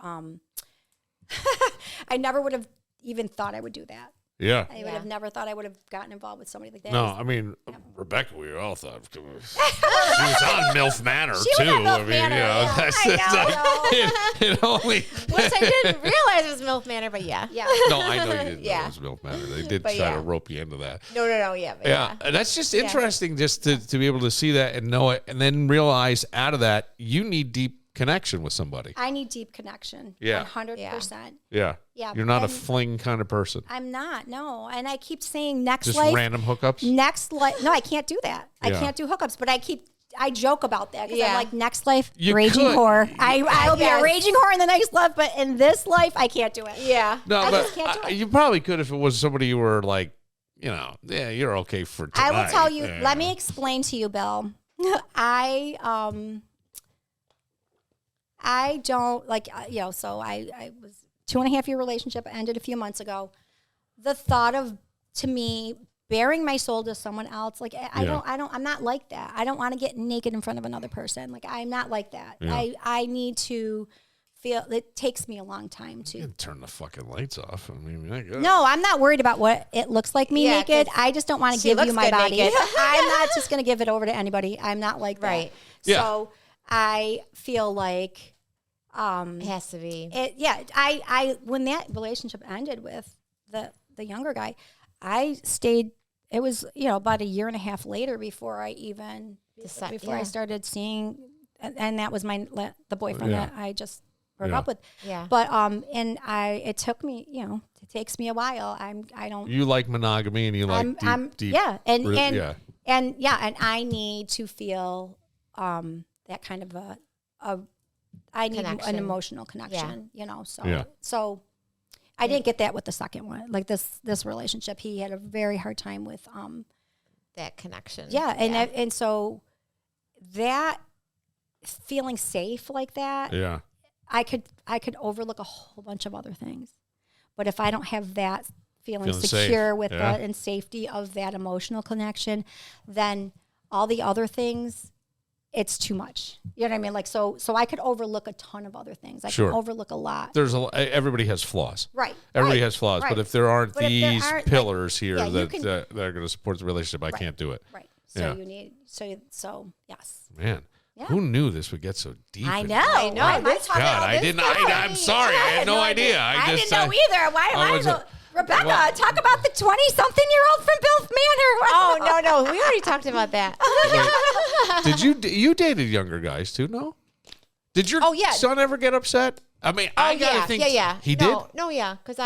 I never would have even thought I would do that. Yeah. I would have never thought I would have gotten involved with somebody like that. No, I mean, Rebecca, we all thought she was on MILF Manor, too. I mean, it only... Which I didn't realize it was MILF Manor, but yeah. No, I know you didn't know it was MILF Manor. They did try to rope you into that. No, yeah. And that's just interesting just to be able to see that and know it and then realize out of that, you need deep connection with somebody. I need deep connection. 100%. Yeah. You're not a fling kind of person. I'm not, no. And I keep saying next just life. Just random hookups? Next life. No, I can't do that. I can't do hookups, but I joke about that because I'm like, next life, raging whore. I'll be a raging whore in the next life, but in this life, I can't do it. Yeah. No, I just can't do it. You probably could if it was somebody you were like, you know, you're okay for tonight. I will tell you, let me explain to you, Bill. I don't like, so I was 2.5-year relationship ended a few months ago. The thought of, to me, bearing my soul to someone else, like I'm not like that. I don't want to get naked in front of another person. Like I'm not like that. Yeah. I need to feel, it takes me a long time to. You can turn the fucking lights off. I mean, no, I'm not worried about what it looks like me naked. I just don't want to give you my body. I'm not just going to give it over to anybody. I'm not like that. Right. Yeah. So I feel like, it has to be. I when that relationship ended with the younger guy, I stayed. It was about a year and a half later before I even I started seeing, and that was the boyfriend that I just broke up with. Yeah. But it took me. It takes me a while. I don't. You like monogamy, and you like deep. Yeah, and I need to feel that kind of I need an emotional connection, So I didn't get that with the second one. Like this relationship, he had a very hard time with that connection. Yeah, and so that feeling safe like that, I could overlook a whole bunch of other things. But if I don't have that feeling secure safe. With and safety of that emotional connection, then all the other things, it's too much. You know what I mean? Like, so I could overlook a ton of other things. I can overlook a lot. Everybody has flaws. Right. Everybody has flaws. Right. But if there aren't these pillars here that are going to support the relationship, I can't do it. Right. So you need, so yes. Man. Yeah. Who knew this would get so deep? I know. I didn't. I'm sorry. I had no idea. I didn't know either. Why Rebecca, talk about the 20-something-year-old from Billified Manor. Oh, no. We already talked about that. Did you dated younger guys too? No. Did your son ever get upset? I mean, I gotta think. Yeah. He did. No, because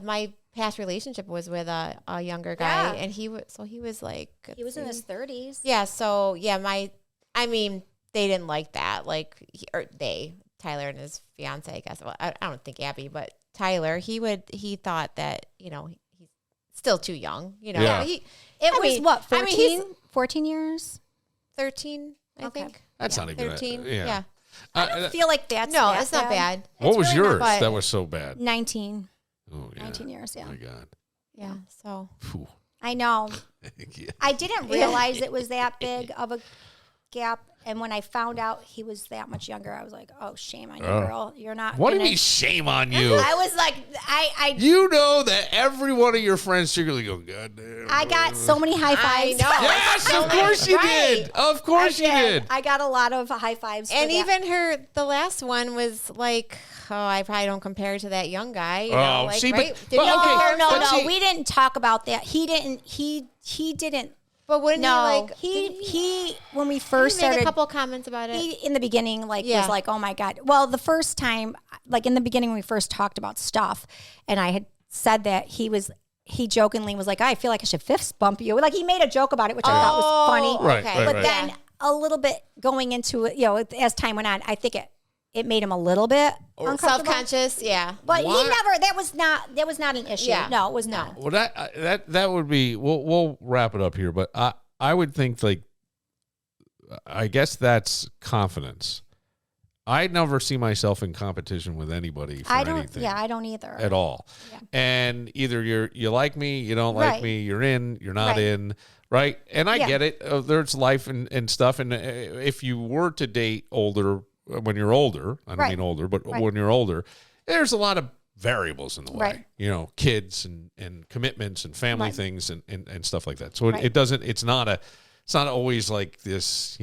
my past relationship was with a younger guy, and he was like he was in his 30s. Yeah. So they didn't like that. Like Tyler and his fiance, I guess. Well, I don't think Abby, but Tyler, he thought that, he's still too young, Yeah. It was what, 14? he's 14 years? 13, I Okay. think. That's not even 13. yeah. Yeah. I don't feel like that's No, that it's not bad. What It's was really not yours bad. that was so bad? 19. Oh yeah. 19 years, yeah. My God. Yeah. So Phew. I know. Yeah. I didn't realize it was that big of a gap. And when I found out he was that much younger, I was like, oh, shame on you, girl. You're not What do you gonna- mean shame on you? I was like, I You know that every one of your friends secretly go, God damn. I got so many high fives. I know. Yes, of course you did. Of course you did. I got a lot of high fives. and for that. even the last one was like, oh, I probably don't compare to that young guy. You Oh, know, like, see, but- right? Did but you okay, compare No, him but to- see- we didn't talk about that. He didn't. He didn't. But wouldn't No, he he when we he first made started. a couple comments about it? He, in the beginning, Yeah. was like, "Oh my god!" Well, the first time, like in the beginning, when we first talked about stuff, and I had said that he jokingly was like, "I feel like I should fist bump you." Like he made a joke about it, which I thought was funny. Right, okay. right, But right. then a little bit going into it, as time went on, I think it made him a little bit uncomfortable. Self-conscious, yeah. But What? he never. That was not an issue. Yeah. No, it was not. Well, that would be. We'll wrap it up here, but I would think like, I guess that's confidence. I never see myself in competition with anybody for I don't. anything. Yeah, I don't either. At all. Yeah. And either you like me, you don't like Right. me, you're in, you're not Right. in, right? And I Yeah. get it. There's life and stuff. And if you were to date older, when you're older, I don't Right. mean older, but Right. when you're older, there's a lot of variables in the way, Right. kids and commitments and family Right. things and stuff like that. So Right. it's not always like this,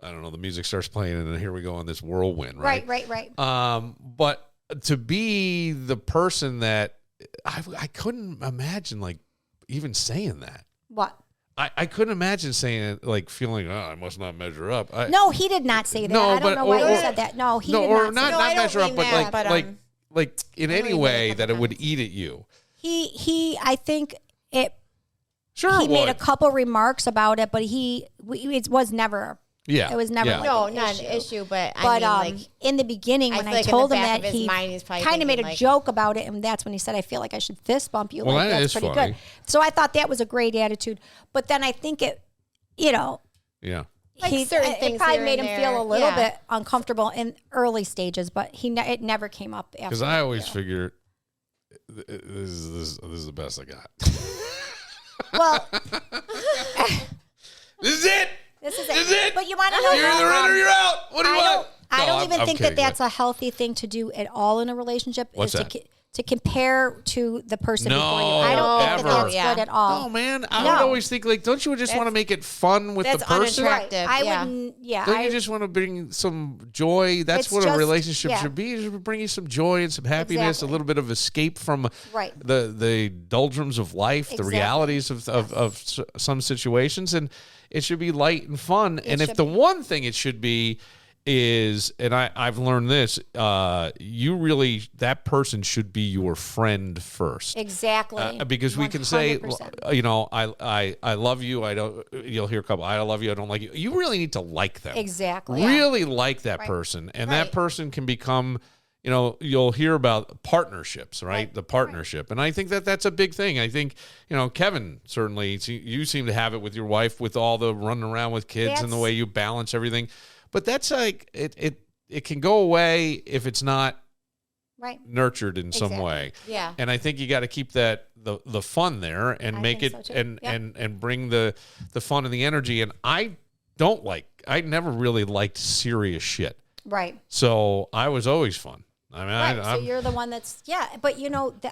I don't know, the music starts playing and then here we go on this whirlwind, right? Right. But to be the person that I couldn't imagine like even saying that. What? I couldn't imagine saying it, like feeling, oh, I must not measure up. No, he did not say that. No, I don't but- know why or- he said that. No, he no, did or not. not Say No, I don't measure up, mean but that, but, like in any made a way couple that it would comments. eat at you. He. I think it. Sure, He it made a would. couple remarks about it, but it was never. Yeah, It was never yeah. like No, an not issue. an issue, but But I mean, like, in the beginning, I when feel I like in told the him back that of his he mind, he's probably kind of made a thinking, like- joke about it, and that's when he said, "I feel like I should fist bump you." Well, like that that's is pretty funny. good. So I thought that was a great attitude. But then I think it, Yeah. Like certain it things probably here made and him feel there. a little Yeah. bit uncomfortable in early stages, but it never came up after. Because I always yeah. figure this is the best I got. Well, This is it. this is This is it. But you want to know? You're either in or you're out. What do you I want? I No, don't even I'm think kidding. that that's a healthy thing to do at all in a relationship. What's is that? To compare to the person No, before you. I don't think ever. that that's Yeah. good at all. No, man. I No. would always think like, don't you just want to make it fun with the that's person? unattractive. I Yeah. wouldn't. Yeah, Don't I you just want to bring some joy? That's It's what a just- relationship yeah. should be. It should bring you some joy and some happiness, Exactly. a little bit of escape from Right. the doldrums of life, the Exactly. realities of some situations, and it should be light and fun. And if should the one thing it should be is, and I've learned this, that person should be your friend first. exactly Because we can say, 100%. I love you. I don't. You'll hear a couple. I love you. I don't like you. You really need to like them. Exactly. Really like that person, and that Right. person can become. You'll hear about partnerships, right? The partnership, and I think that's a big thing. I think Kevin, certainly you seem to have it with your wife, with all the running around with kids and the That's- way you balance everything. But that's like it can go away if it's not right. nurtured in some Exactly. way. Yeah. And I think you got to keep the fun there and I make think it so too. and bring the fun and the energy. And I never really liked serious shit. Right. So I was always fun. I mean, Right. So I'm, you're the one that's but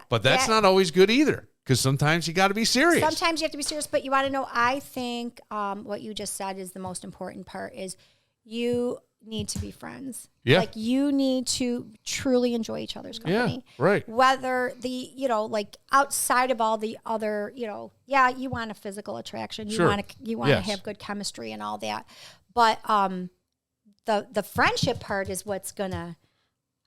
but that's not always good either, because sometimes you got to be serious. Sometimes you have to be serious, but you want to know. I think what you just said is the most important part. Is you need to be friends. Yeah. Like you need to truly enjoy each other's company. right. Whether like outside of all the other, you want a physical attraction. You Sure. want to Yes. have good chemistry and all that. But the friendship part is what's gonna.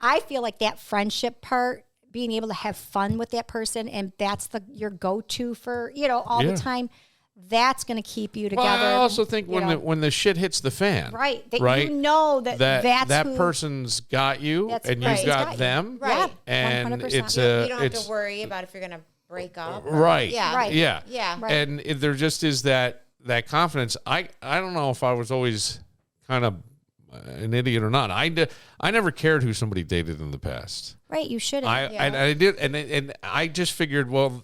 I feel like that friendship part, being able to have fun with that person, and that's your go-to for all Yeah. the time. that's going to keep you together. Well, I also think when the shit hits the fan, right? That right? You know that's that who, person's got you, and right. you've got them, Right. And 100%. it's You don't have to worry about if you're going to break up. right, Yeah. Right. yeah, Yeah. Right. And there just is that confidence. I don't know if I was always kind of an idiot or not. I never cared who somebody dated in the past. right? You shouldn't. I did, and I just figured, well,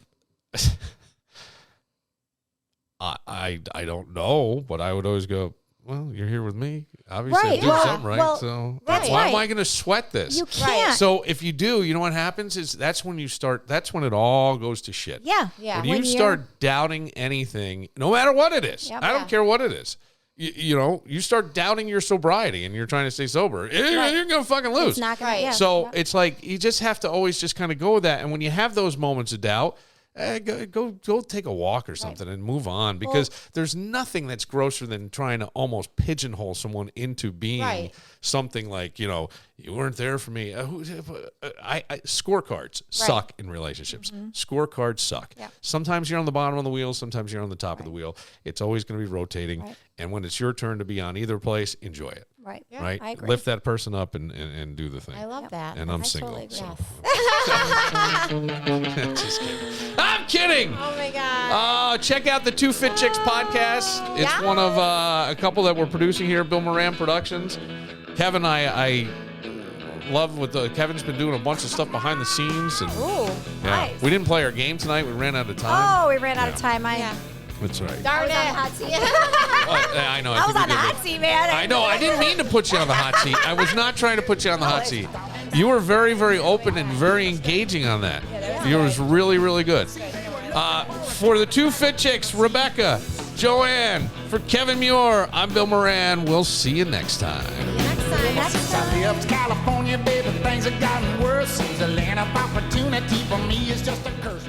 I don't know, but I would always go, well, you're here with me. Obviously, Right. I do something right. Well, so that's why am right. I going to sweat this? You can't. So if you do, you know what happens is that's when it all goes to shit. Yeah. Yeah. When When you you're- start doubting anything, no matter what it is, Yep. I don't care what it is. You start doubting your sobriety and you're trying to stay sober. You're going to fucking lose. It's not going to. Yeah. So it's like you just have to always just kind of go with that. And when you have those moments of doubt, go take a walk or something and move on, because there's nothing that's grosser than trying to almost pigeonhole someone into being something like, you weren't there for me. Scorecards suck in relationships. Scorecards suck. Yeah. Sometimes you're on the bottom of the wheel. Sometimes you're on the top of the wheel. It's always going to be rotating. Right. And when it's your turn to be on either place, enjoy it. Right. Yeah, Right? I agree. Lift that person up and do the thing. I love that. And I'm I single. totally agree. So. Yes. Just kidding. I'm kidding. Oh my God. Check out the Two Fit Chicks podcast. It's one of a couple that we're producing here, Bill Moran Productions. Kevin, I love what Kevin's been doing a bunch of stuff behind the scenes. And Ooh, nice. we didn't play our game tonight. We ran out of time. Oh, we ran out of time. That's right. Darn it. on the hot seat. I know. I was on the hot seat, man. I know. I didn't mean to put you on the hot seat. I was not trying to put you on the hot seat. You were very, very open and very engaging on that. You was really, really good. For the Two Fit Chicks, Rebecca, Joanne, for Kevin Muir, I'm Bill Moran. We'll see you next time. South of California, baby, things have gotten worse. Seems a land of opportunity for me is just a curse.